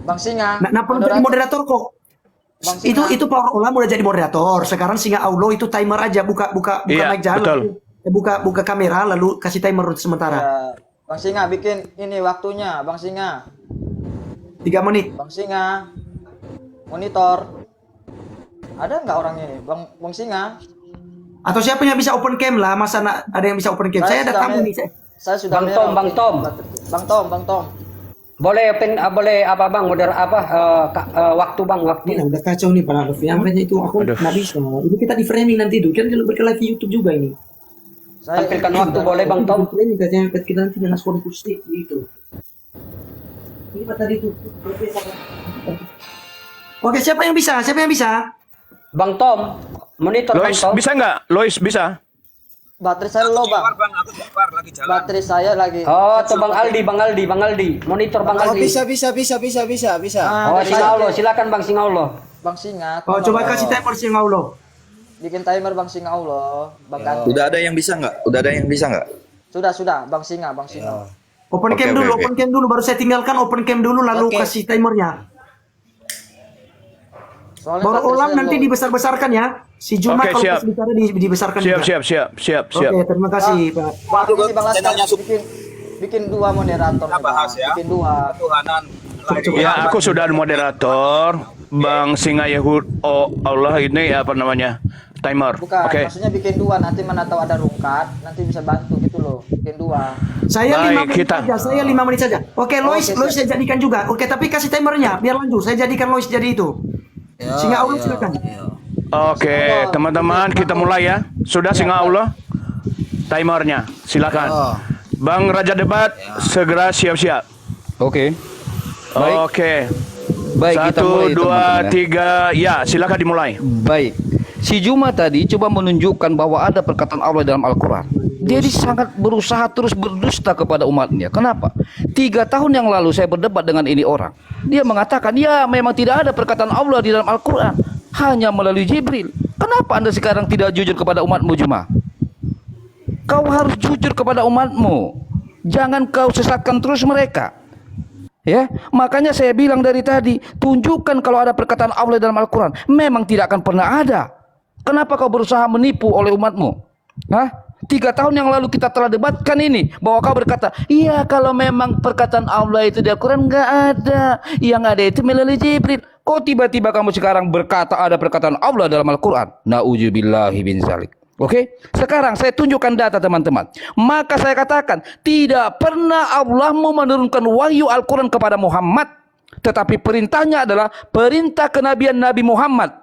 Bang Singa. Nah, perlu jadi moderator kok. Bang Singa. Itu Pak Olam udah jadi moderator. Sekarang Singa Allah itu timer aja. Buka Iya, mic jalan. betul. Buka kamera lalu kasih timer untuk sementara. Ya, Bang Singa bikin ini waktunya, Bang Singa. 3 menit. Bang Singa. Monitor. Ada nggak orang ini? Bang Singa. Atau siapa yang bisa open cam lah? Masa ada yang bisa open cam? Saya ada sudah tamu me- nih. Saya sudah Bang merah. Tom. Bang Tom. Boleh apa Bang waktu Bang waktu. Ini udah kacau nih Pak Raffi. Makanya itu aku nggak bisa. Ini kita di framing nanti dulu. Kan berke live YouTube juga ini. Tampilkan waktu boleh Bang Tom. Ini katanya kita nanti dengan konfusik gitu. Ini Pak tadi itu. Oke, siapa yang bisa? Bang Tom, monitor Bang Lois, Tom. bisa nggak? Lois, bisa? Baterai saya low, Bang. Baterai saya lagi. Oh, tuh Bang Aldi. Monitor Bang Oh, Aldi. bisa. Oh, Singaulo, silakan Bang Singaulo. Bang Singa. Oh, coba kasih timer sih Allah. Bikin timer Bang Singa Allah. Bang ganti. Udah ada yang bisa nggak? Sudah, Bang Singa. Open Oke, cam oke, dulu, oke. open cam dulu, baru saya tinggalkan open cam dulu, lalu Oke. kasih timernya. Soalnya Baru baterai ulang saya nanti low. dibesar-besarkan ya. Si Juma Oke, kalau siap. pas bicara dibesarkan Siap, juga. siap. Oke, terima kasih Pak. Bang, ini Bang Laskar bikin 2 moderator. Bikin 2. Ya, aku sudah ada moderator. Bang Singa Yahud, oh Allah, ini apa namanya? Timer. Bukan, Oke. maksudnya bikin 2, nanti mana tahu ada rungkat, nanti bisa bantu gitu loh. Bikin 2. Saya Baik, 5 menit saja, saya 5 menit saja. Oke, Lois Oke, saya jadikan juga. Oke, tapi kasih timernya, biar lanjut. Saya jadikan Lois jadi itu. Sehingga Allah silakan. Oke, teman-teman, kita mulai ya. Sudah Singa Allah? Timernya, silakan. Bang Raja Debat, segera siap-siap. Oke. Baik. Oke. Baik, kita 1, mulai 2, teman-teman, 3, ya silakan dimulai. Baik. Si Juma tadi coba menunjukkan bahwa ada perkataan Allah dalam Al-Quran. Dia sangat berusaha terus berdusta kepada umatnya. Kenapa? 3 tahun yang lalu saya berdebat dengan ini orang. Dia mengatakan, ya memang tidak ada perkataan Allah di dalam Al-Quran. Hanya melalui Jibril. Kenapa Anda sekarang tidak jujur kepada umatmu, Juma? Kau harus jujur kepada umatmu. Jangan kau sesatkan terus mereka. Ya, makanya saya bilang dari tadi, tunjukkan kalau ada perkataan Allah dalam Al-Quran. Memang tidak akan pernah ada. Kenapa kau berusaha menipu oleh umatmu? Hah? 3 tahun yang lalu kita telah debatkan ini, bahwa kau berkata, iya kalau memang perkataan Allah itu di Al-Quran nggak ada, yang ada itu melalui Jibril. Kok tiba-tiba kamu sekarang berkata ada perkataan Allah dalam Al-Quran? Na'udzubillahi bin zalik. Oke, sekarang saya tunjukkan data teman-teman. Maka saya katakan, tidak pernah Allah menurunkan wahyu Al-Quran kepada Muhammad. Tetapi perintahnya adalah perintah kenabian Nabi Muhammad.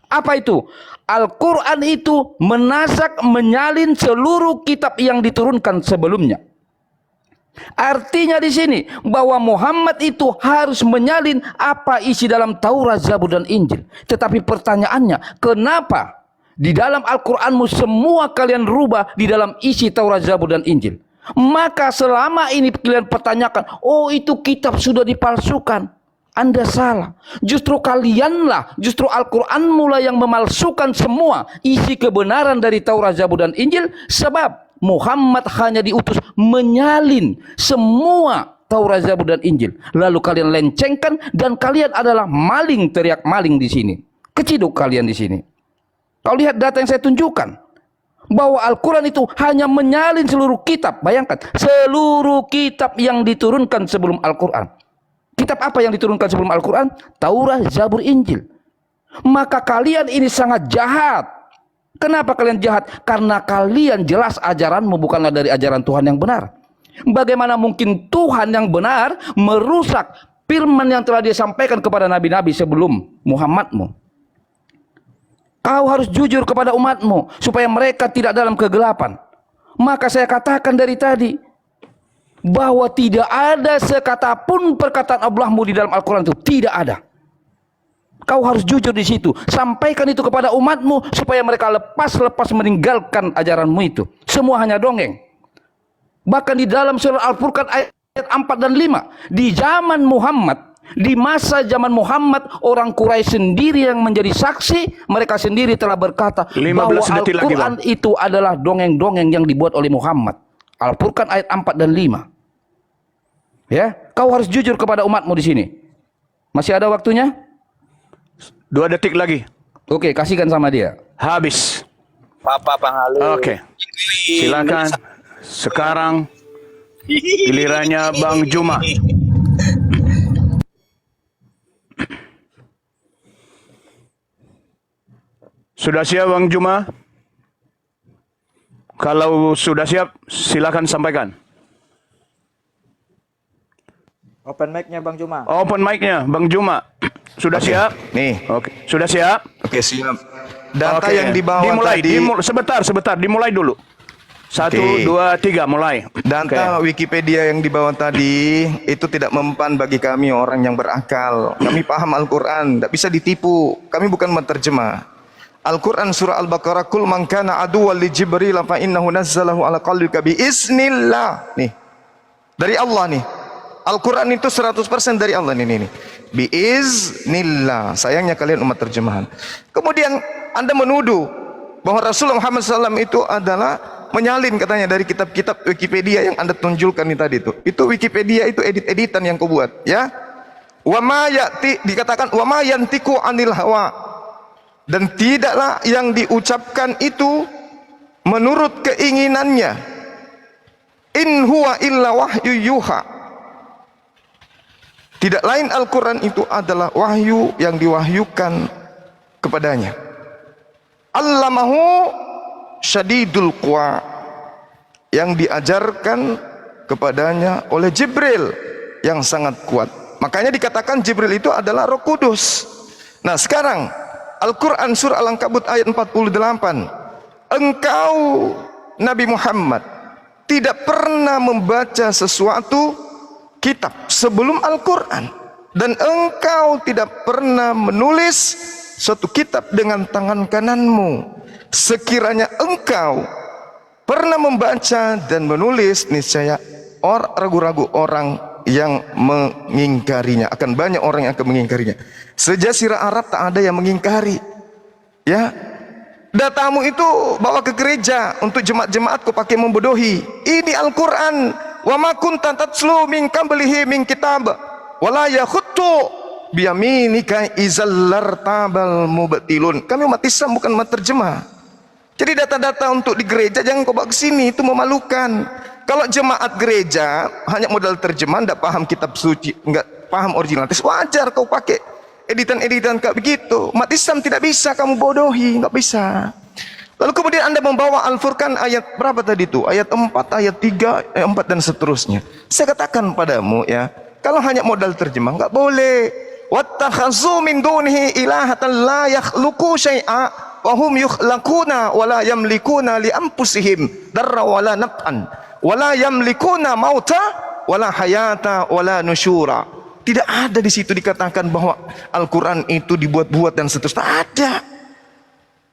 Apa itu? Al-Quran itu menasak, menyalin seluruh kitab yang diturunkan sebelumnya. Artinya di sini bahwa Muhammad itu harus menyalin apa isi dalam Taurat, Zabur dan Injil. Tetapi pertanyaannya, kenapa di dalam Al-Quranmu semua kalian rubah di dalam isi Taurat, Zabur dan Injil? Maka selama ini kalian pertanyakan, oh itu kitab sudah dipalsukan. Anda salah. Justru kalianlah, justru Al-Quran mula yang memalsukan semua isi kebenaran dari Taurat, Zabur dan Injil. Sebab Muhammad hanya diutus menyalin semua Taurat, Zabur dan Injil. Lalu kalian lencengkan dan kalian adalah maling, teriak maling di sini. Keciduk kalian di sini. Kau lihat data yang saya tunjukkan. Bahwa Al-Quran itu hanya menyalin seluruh kitab. Bayangkan, seluruh kitab yang diturunkan sebelum Al-Quran. Kitab apa yang diturunkan sebelum Al-Quran? Taurat, Zabur, Injil. Maka kalian ini sangat jahat. Kenapa kalian jahat? Karena kalian jelas ajaranmu bukanlah dari ajaran Tuhan yang benar. Bagaimana mungkin Tuhan yang benar merusak firman yang telah dia sampaikan kepada nabi-nabi sebelum Muhammadmu? Kau harus jujur kepada umatmu supaya mereka tidak dalam kegelapan. Maka saya katakan dari tadi bahwa tidak ada sekata pun perkataan Allahmu di dalam Al-Quran itu, tidak ada. Kau harus jujur di situ. Sampaikan itu kepada umatmu supaya mereka lepas meninggalkan ajaranmu itu. Semua hanya dongeng. Bahkan di dalam surah Al-Furqan ayat 4 dan 5, di zaman Muhammad, di masa zaman Muhammad, orang Quraisy sendiri yang menjadi saksi, mereka sendiri telah berkata 15 bahwa detik lagi, Al-Quran Bang. itu adalah dongeng-dongeng yang dibuat oleh Muhammad. Al-Furqan ayat 4 dan 5. Ya, kau harus jujur kepada umatmu di sini. Masih ada waktunya? 2 detik lagi. Oke, kasihkan sama dia. Habis. Papa Bang Ali. Oke. Silakan. Sekarang gilirannya Bang Juma. Sudah siap Bang Juma? Kalau sudah siap, silakan sampaikan. Open mic-nya Bang Juma. Open mic-nya Bang Juma. Sudah siap? Nih. Oke. Sudah siap? Oke, siap. Data Oke. yang dibawa dimulai, tadi, sebentar, dimulai dulu. 1, Oke. 2, 3, mulai. data Oke. Wikipedia yang dibawa tadi itu tidak mempan bagi kami orang yang berakal. Kami paham Al-Quran, tidak bisa ditipu. Kami bukan menerjemah. Al-Quran surah Al-Baqarah, kul man kana aduwwan li Jibril fa innahu nazzalahu ala qalbika bi iznillah. Nih. Dari Allah nih. Al-Quran itu 100% dari Allah nih. Bi iznillah. Sayangnya kalian umat terjemahan. Kemudian Anda menuduh bahwa Rasulullah Muhammad SAW itu adalah menyalin katanya dari kitab-kitab Wikipedia yang Anda tunjukkan ini tadi itu. Itu Wikipedia itu edit-editan yang kau buat, ya. Wa ma ya'ti, dikatakan wa ma yantiqu anil hawa. Dan tidaklah yang diucapkan itu menurut keinginannya. In huwa illa wahyu yuha. Tidak lain Al-Quran itu adalah wahyu yang diwahyukan kepadanya. Allamahu syadidul quwa, yang diajarkan kepadanya oleh Jibril yang sangat kuat. Makanya dikatakan Jibril itu adalah Roh Kudus. Nah sekarang Al-Quran surah Al-Ankabut ayat 48. Engkau Nabi Muhammad tidak pernah membaca sesuatu kitab sebelum Al-Quran, dan engkau tidak pernah menulis suatu kitab dengan tangan kananmu. Sekiranya engkau pernah membaca dan menulis, niscaya ragu-ragu orang yang mengingkarinya. Akan banyak orang yang akan mengingkarinya. Sejazirah Arab tak ada yang mengingkari. Ya, datamu itu bawa ke gereja untuk jemaat-jemaat kau pakai membodohi. Ini Al-Quran. Wa ma kunta tatslu min qablihi min kitab wala yakhuttu biyaminika izallartabal mubtilun. Kami umat Islam bukan umat terjemah. Jadi data-data untuk di gereja jangan kau bawa ke sini, itu memalukan. Kalau jemaat gereja hanya modal terjemahan, tidak paham kitab suci, enggak paham originalitas, wajar kau pakai editan-editan kayak begitu. Umat Islam tidak bisa kamu bodohi, enggak bisa. Lalu kemudian Anda membawa Al-Furqan ayat berapa tadi itu? Ayat 4, ayat 3, ayat 4 dan seterusnya. Saya katakan padamu ya, kalau hanya modal terjemah enggak boleh. Wattakhazu min dunihi ilahatan la yakhluqu syai'a wa hum yukhlaquna wa la yamlikuna li anfusihim darra wa la naf'an wa la yamlikuna mauta wa la hayata wa la nusyura. Tidak ada di situ dikatakan bahwa Al-Quran itu dibuat-buat dan seterusnya. Tak ada.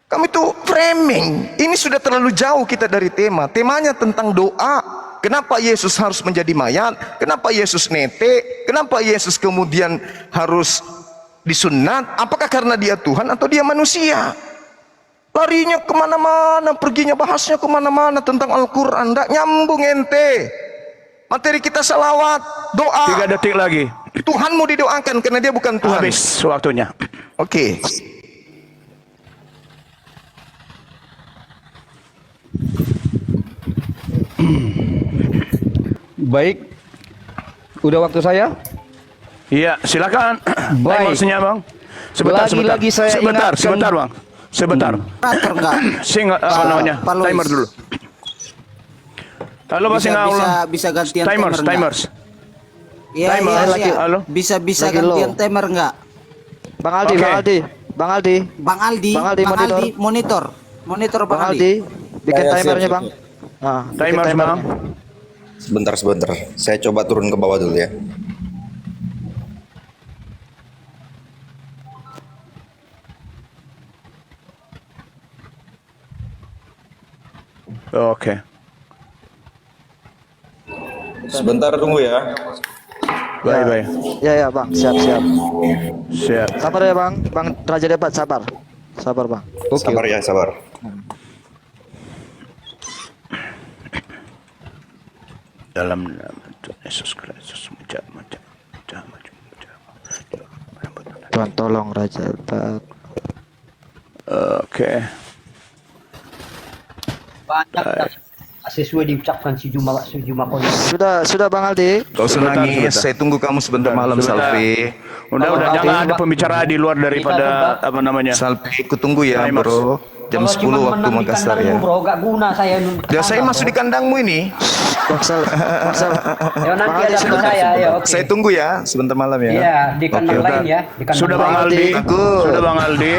Kamu itu framing. Ini sudah terlalu jauh kita dari tema. Temanya tentang doa. Kenapa Yesus harus menjadi mayat? Kenapa Yesus nete? Kenapa Yesus kemudian harus disunat? Apakah karena dia Tuhan atau dia manusia? Larinya kemana-mana, perginya bahasnya kemana-mana tentang Al-Quran. Tidak nyambung ente. Materi kita salawat, doa. 3 detik lagi. Tuhanmu didoakan karena dia bukan Tuhan. Habis waktunya. Oke. Baik. Udah waktu saya? Iya, silakan. Baik. Timersnya, Bang. Sebentar. Lagi-lagi saya ingatkan. Sebentar, Bang. Sebentar. Operator enggak? Apa namanya? Pak Lois. Timer dulu. Halo, Mas bisa, Ingaul. bisa gantian Timers. Iya, Timer. iya. Halo. Bisa Lagi gantian low. timer enggak? Bang Aldi, Oke. Bang Aldi. Bang Aldi, monitor. Monitor Bang Aldi. Bikin Ya, timernya siap, Bang. Nah, bikin Timers, timernya. Bang. Sebentar. Saya coba turun ke bawah dulu ya. Oke. Sebentar tunggu ya. Baik. Ya Bang, siap. Siap. Sabar ya Bang, Bang Raja Debat sabar. Sabar Bang. Sabar ya, sabar. Dalam nama Tuhan Yesus Kristus. Tuhan tolong Raja Debat. Oke. Banyak sesuai diucapkan sejumlah Sudah Bang Aldi. Kau senangis, saya tunggu kamu sebentar malam, Sebentar. Salvi. Udah, jangan ada pembicara di luar daripada apa namanya. Salvi, aku tunggu ya, Timers. bro. Jam 10 waktu Makassar ya. Bro, gak guna saya. Ya, saya masuk di kandangmu ini. Marcel. Ya, nanti ada sama saya, ya oke. Saya tunggu ya, sebentar malam ya. Iya, di kandang Oke, lain ya. Di kandang Sudah Bang lain. Aldi. Takut. Sudah Bang Aldi.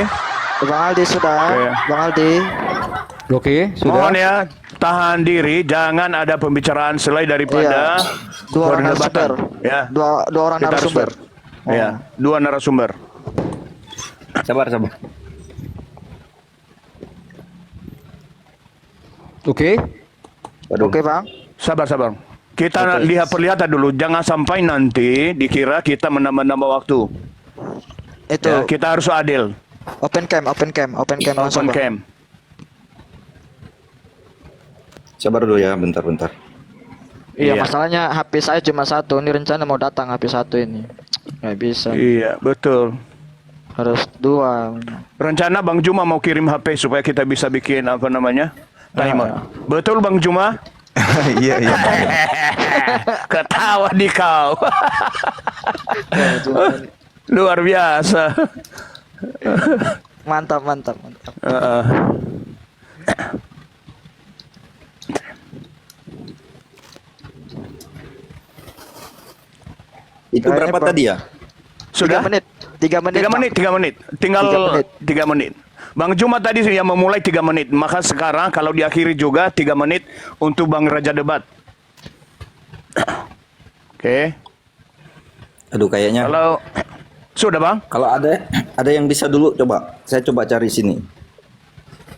Bang Aldi sudah. Oke. Bang Aldi. Oke, sudah. Mohon ya, tahan diri, jangan ada pembicaraan selain daripada Dua orang perdebatan. narasumber. Ya. Dua orang Kita harus narasumber. Ya, 2 narasumber. Sabar. Oke. Waduh. Oke, Bang. Sabar. Kita perlihatkan dulu. Jangan sampai nanti dikira kita menambah-nambah waktu. Itu Ya, kita harus adil. open cam langsung, Open Bang. cam. Sabar dulu ya, bentar-bentar. Iya, Iya. masalahnya HP saya cuma satu. Ini rencana mau datang HP satu ini. Nggak bisa. Iya, betul. Harus 2. Rencana Bang Juma mau kirim HP supaya kita bisa bikin apa namanya? Timer. Betul Bang Juma? Iya, iya. Ketawa di kau. Luar biasa. Mantap. Heeh. Itu berapa Bang. tadi ya? Sudah? 3 menit. 3 menit. 3 Bang. menit, 3 menit. Tinggal 3 menit. 3 menit. Bang Juma tadi yang memulai 3 menit. Maka sekarang kalau diakhiri juga 3 menit untuk Bang Raja Debat. Oke. Aduh, kayaknya Kalau sudah Bang? kalau ada yang bisa dulu, coba. Saya coba cari sini.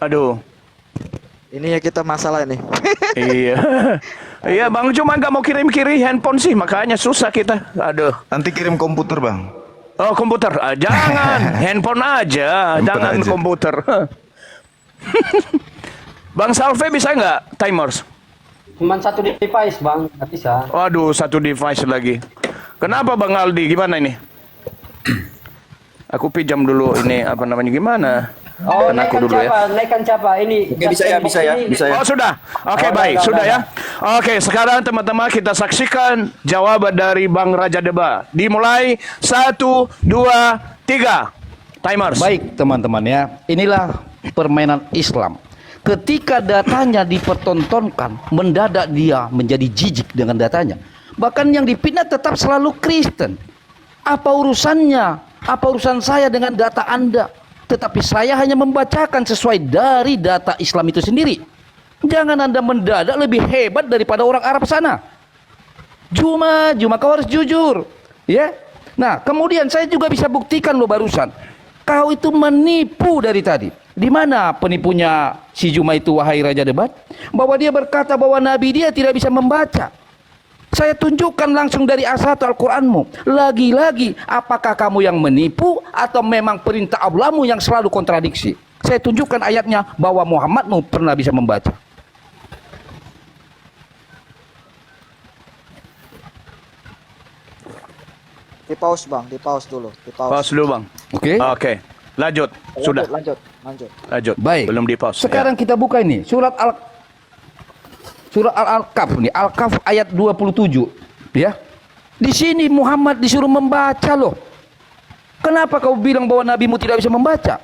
Aduh. Ini ya kita masalah ini. Iya. Iya, Bang Juma nggak mau kirim-kirim handphone sih, makanya susah kita. Aduh. Nanti kirim komputer, Bang. Oh, komputer. Ah, jangan, handphone aja, jangan aja. komputer. Bang Salve bisa nggak timers? Cuman satu device, Bang. Nggak bisa. Waduh, satu device lagi. Kenapa Bang Aldi? Gimana ini? Aku pinjam dulu ini apa namanya gimana? Oh, Kan aku naikkan dulu ya. siapa? Naikkan siapa? Ini. Oke, bisa ya, bisa ya, bisa ya. Oh sudah, oke Oh, baik, udah, sudah udah, ya. Oke, sekarang teman-teman kita saksikan jawaban dari Bang Raja Debat. Dimulai 1, 2, 3. Timers. Baik teman-teman ya, inilah permainan Islam. Ketika datanya dipertontonkan, mendadak dia menjadi jijik dengan datanya. Bahkan yang dipitnah tetap selalu Kristen. Apa urusannya? Apa urusan saya dengan data Anda? Tetapi saya hanya membacakan sesuai dari data Islam itu sendiri. Jangan Anda mendadak lebih hebat daripada orang Arab sana. Juma kau harus jujur. Ya. Nah, kemudian saya juga bisa buktikan lo barusan. Kau itu menipu dari tadi. Di mana penipunya si Juma itu, wahai Raja Debat? Bahwa dia berkata bahwa Nabi dia tidak bisa membaca. Saya tunjukkan langsung dari A1 Al-Quranmu. Lagi-lagi, apakah kamu yang menipu atau memang perintah Allahmu yang selalu kontradiksi? Saya tunjukkan ayatnya bahwa Muhammadmu pernah bisa membaca. Di pause Bang, di pause dulu, di pause. Pause dulu Bang. Oke. Oke, lanjut. Sudah. Lanjut. Lanjut. Baik. Belum di pause. Sekarang kita buka ini surat Al-Kahf nih, Al-Kahf ayat 27, ya. Di sini Muhammad disuruh membaca loh. Kenapa kau bilang bahwa nabimu tidak bisa membaca?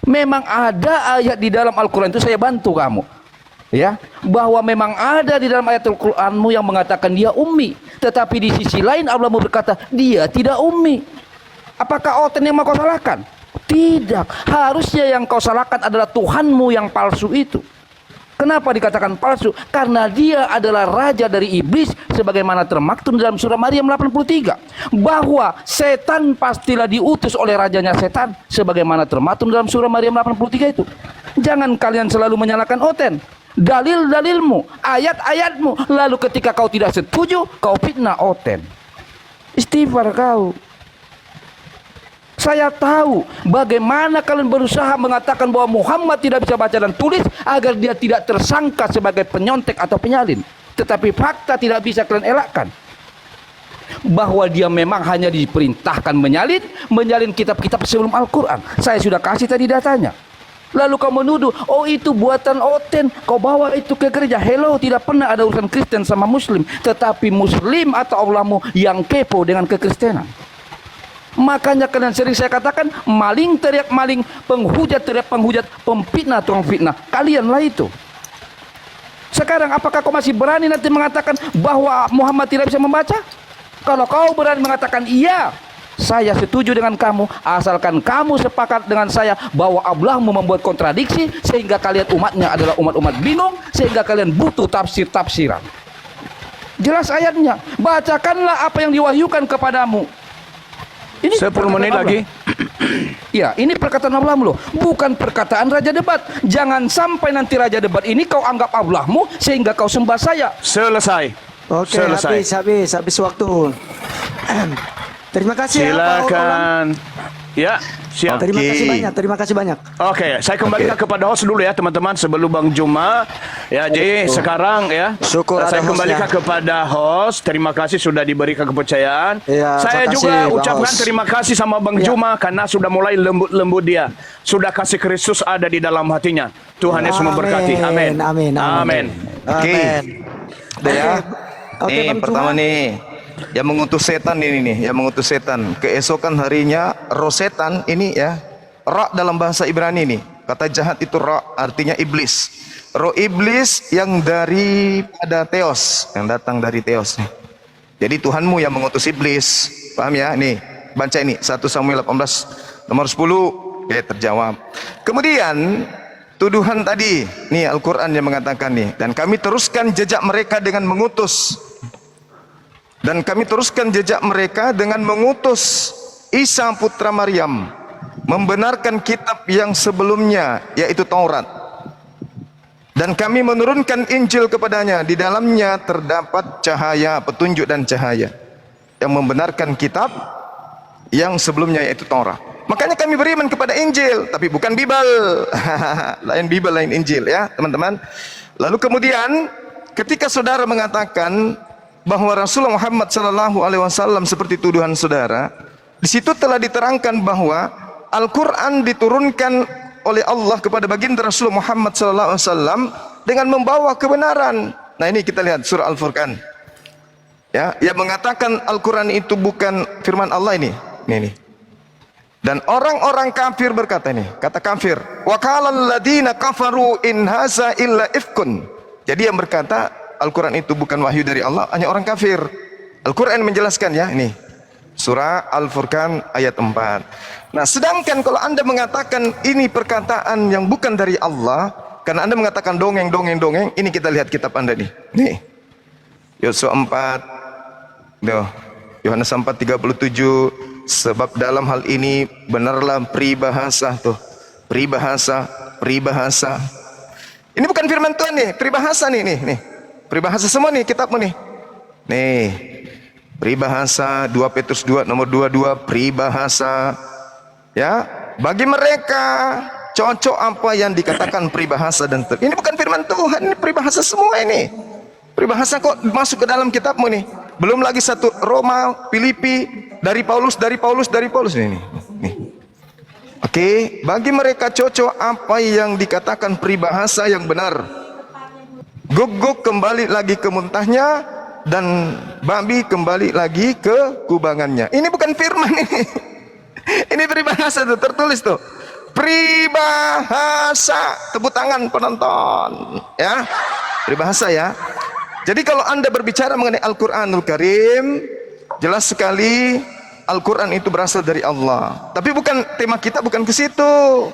Memang ada ayat di dalam Al-Qur'an itu, saya bantu kamu. Ya, bahwa memang ada di dalam ayat Al-Qur'anmu yang mengatakan dia ummi, tetapi di sisi lain Allah berkata dia tidak ummi. Apakah Oten yang mau kau salahkan? Tidak. Harusnya yang kau salahkan adalah Tuhanmu yang palsu itu. Kenapa dikatakan palsu? Karena dia adalah raja dari iblis, sebagaimana termaktub dalam surah Maryam 83, bahwa setan pastilah diutus oleh rajanya setan, sebagaimana termaktub dalam surah Maryam 83 itu. Jangan kalian selalu menyalahkan Oten. Dalil-dalilmu, ayat-ayatmu, lalu ketika kau tidak setuju, kau fitnah Oten. Istighfar kau. Saya tahu bagaimana kalian berusaha mengatakan bahwa Muhammad tidak bisa baca dan tulis agar dia tidak tersangka sebagai penyontek atau penyalin. Tetapi fakta tidak bisa kalian elakkan. Bahwa dia memang hanya diperintahkan menyalin kitab-kitab sebelum Al-Quran. Saya sudah kasih tadi datanya. Lalu kau menuduh, oh itu buatan Oten, kau bawa itu ke gereja. Hello, tidak pernah ada urusan Kristen sama Muslim. Tetapi Muslim atau Allahmu yang kepo dengan kekristenan. Makanya kalian sering saya katakan, maling teriak maling, penghujat teriak penghujat, pemfitnah tukang fitnah. Kalianlah itu. Sekarang apakah kau masih berani nanti mengatakan bahwa Muhammad tidak bisa membaca? Kalau kau berani mengatakan iya, saya setuju dengan kamu, asalkan kamu sepakat dengan saya bahwa Allahmu membuat kontradiksi sehingga kalian umatnya adalah umat-umat bingung, sehingga kalian butuh tafsir-tafsiran. Jelas ayatnya, bacakanlah apa yang diwahyukan kepadamu. Ini 10 menit lagi. Ya, ini perkataan Allahmu loh, bukan perkataan Raja Debat. Jangan sampai nanti Raja Debat ini kau anggap Allahmu sehingga kau sembah saya. Selesai. Oke, Selesai. habis waktu. Terima kasih ya, Pak Olam. Silakan. Ya, siap. Terima kasih banyak. Oke, saya kembalikan kepada host dulu ya teman-teman sebelum Bang Juma. Ya, jadi sekarang ya Syukur saya ada kembalikan hostnya. kepada host. Terima kasih sudah diberikan kepercayaan. Iya, Saya makasih, juga Bang ucapkan host. terima kasih sama Bang Juma karena sudah mulai lembut-lembut dia. Sudah kasih Kristus ada di dalam hatinya. Tuhan Yesus memberkati. Amin. Amin. Amin. Oke. Udah ya. Oke, Nih Bang pertama Juma. nih, yang mengutus setan ini nih, yang mengutus setan. Keesokan harinya roh setan ini ya, ra dalam bahasa Ibrani nih. Kata jahat itu ra, artinya iblis. Roh iblis yang daripada Theos, yang datang dari Theos nih. Jadi Tuhanmu yang mengutus iblis. Paham ya? Nih, baca ini 1 Samuel 18 nomor 10. Oke, terjawab. Kemudian tuduhan tadi, nih Al-Quran yang mengatakan nih, dan kami teruskan jejak mereka dengan mengutus. Dan kami teruskan jejak mereka dengan mengutus Isa putra Maryam, membenarkan kitab yang sebelumnya, yaitu Taurat. Dan kami menurunkan Injil kepadanya, di dalamnya terdapat cahaya, petunjuk dan cahaya, yang membenarkan kitab yang sebelumnya, yaitu Taurat. Makanya kami beriman kepada Injil, tapi bukan Bible. Lain Bible, lain Injil ya teman-teman. Lalu kemudian ketika saudara mengatakan bahwa Rasulullah Muhammad SAW seperti tuduhan saudara, di situ telah diterangkan bahwa Al-Quran diturunkan oleh Allah kepada baginda Rasulullah Muhammad SAW dengan membawa kebenaran. Nah ini kita lihat surah Al-Furqan ya, yang mengatakan Al-Quran itu bukan firman Allah ini. Dan orang-orang kafir berkata ini, kata kafir, wa qala alladziina kafaru in haza illa ifkun. Jadi yang berkata Al-Quran itu bukan wahyu dari Allah hanya orang kafir. Al-Quran menjelaskan ya, ini surah Al-Furqan ayat 4. Nah, sedangkan kalau Anda mengatakan ini perkataan yang bukan dari Allah, karena Anda mengatakan dongeng, ini kita lihat kitab Anda nih. Nih. Yosua 4. Tuh. Yohanes 4:37. Sebab dalam hal ini benarlah peribahasa tuh. Peribahasa. Ini bukan firman Tuhan nih, peribahasa nih. Peribahasa semua nih kitabmu nih. Nih. Peribahasa 2 Petrus 2 nomor 22, peribahasa. Ya, bagi mereka cocok apa yang dikatakan peribahasa dan ini bukan firman Tuhan, ini peribahasa semua ini. Peribahasa kok masuk ke dalam kitabmu nih. Belum lagi 1 Roma, Filipi, dari Paulus nih. Oke, bagi mereka cocok apa yang dikatakan peribahasa yang benar. Guguk kembali lagi ke muntahnya dan babi kembali lagi ke kubangannya. Ini bukan firman ini. Ini peribahasa tuh, tertulis tuh. Peribahasa, tepuk tangan penonton, ya. Peribahasa ya. Jadi kalau Anda berbicara mengenai Al-Qur'anul Karim, jelas sekali Al-Quran itu berasal dari Allah. Tapi bukan tema kita, bukan ke situ.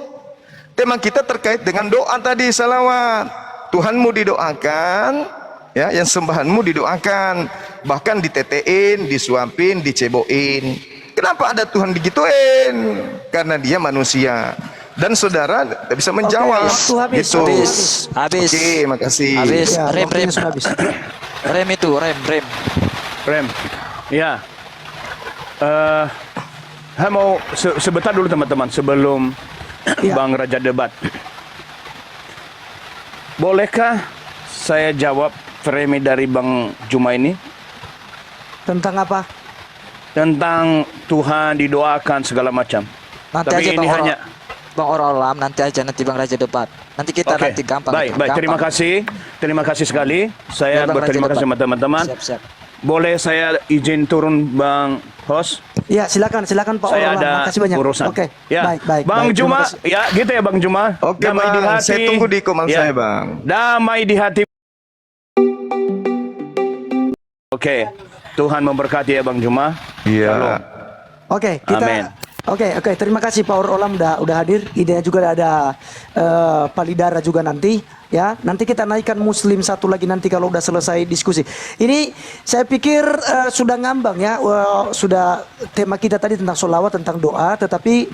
Tema kita terkait dengan doa tadi, salawat. Tuhanmu didoakan, ya, yang sembahanmu didoakan, bahkan ditetein, disuapin, diceboin. Kenapa ada Tuhan digituin? Karena dia manusia. Dan saudara tidak bisa menjawab. Oke, waktu habis. Gitu. Habis. Oke, makasih. Habis. Ya, Rem. waktunya sudah habis. Rem itu, rem. Ya. Saya mau sebentar dulu teman-teman sebelum Bang Raja debat. Bolehkah saya jawab frame dari Bang Juma ini? Tentang apa? Tentang Tuhan didoakan segala macam. Nanti Tapi aja ini hanya Bang Olam, nanti Bang Raja debat. Nanti kita Oke. nanti gampang. Baik, gampang. terima kasih sekali. Saya Ya, Bang berterima Raja kasih sama teman-teman. Siap. Boleh saya izin turun Bang host? Ya, silakan Pak Saya Olam. ada Makasih banyak. urusan. Oke. Ya. Baik. Bang Terima Juma, kasih. ya gitu ya Bang Juma. Oke, Damai di Bang. hati. Saya tunggu di komen Ya. saya, Bang. Damai di hati. Oke. Tuhan memberkati ya Bang Juma. Iya. Oke, kita Amin. Oke, terima kasih Pak Olam udah hadir. Idenya juga ada Pak Lidara juga nanti ya. Nanti kita naikkan Muslim satu lagi nanti kalau udah selesai diskusi. Ini saya pikir sudah ngambang ya, sudah tema kita tadi tentang sholawat, tentang doa, tetapi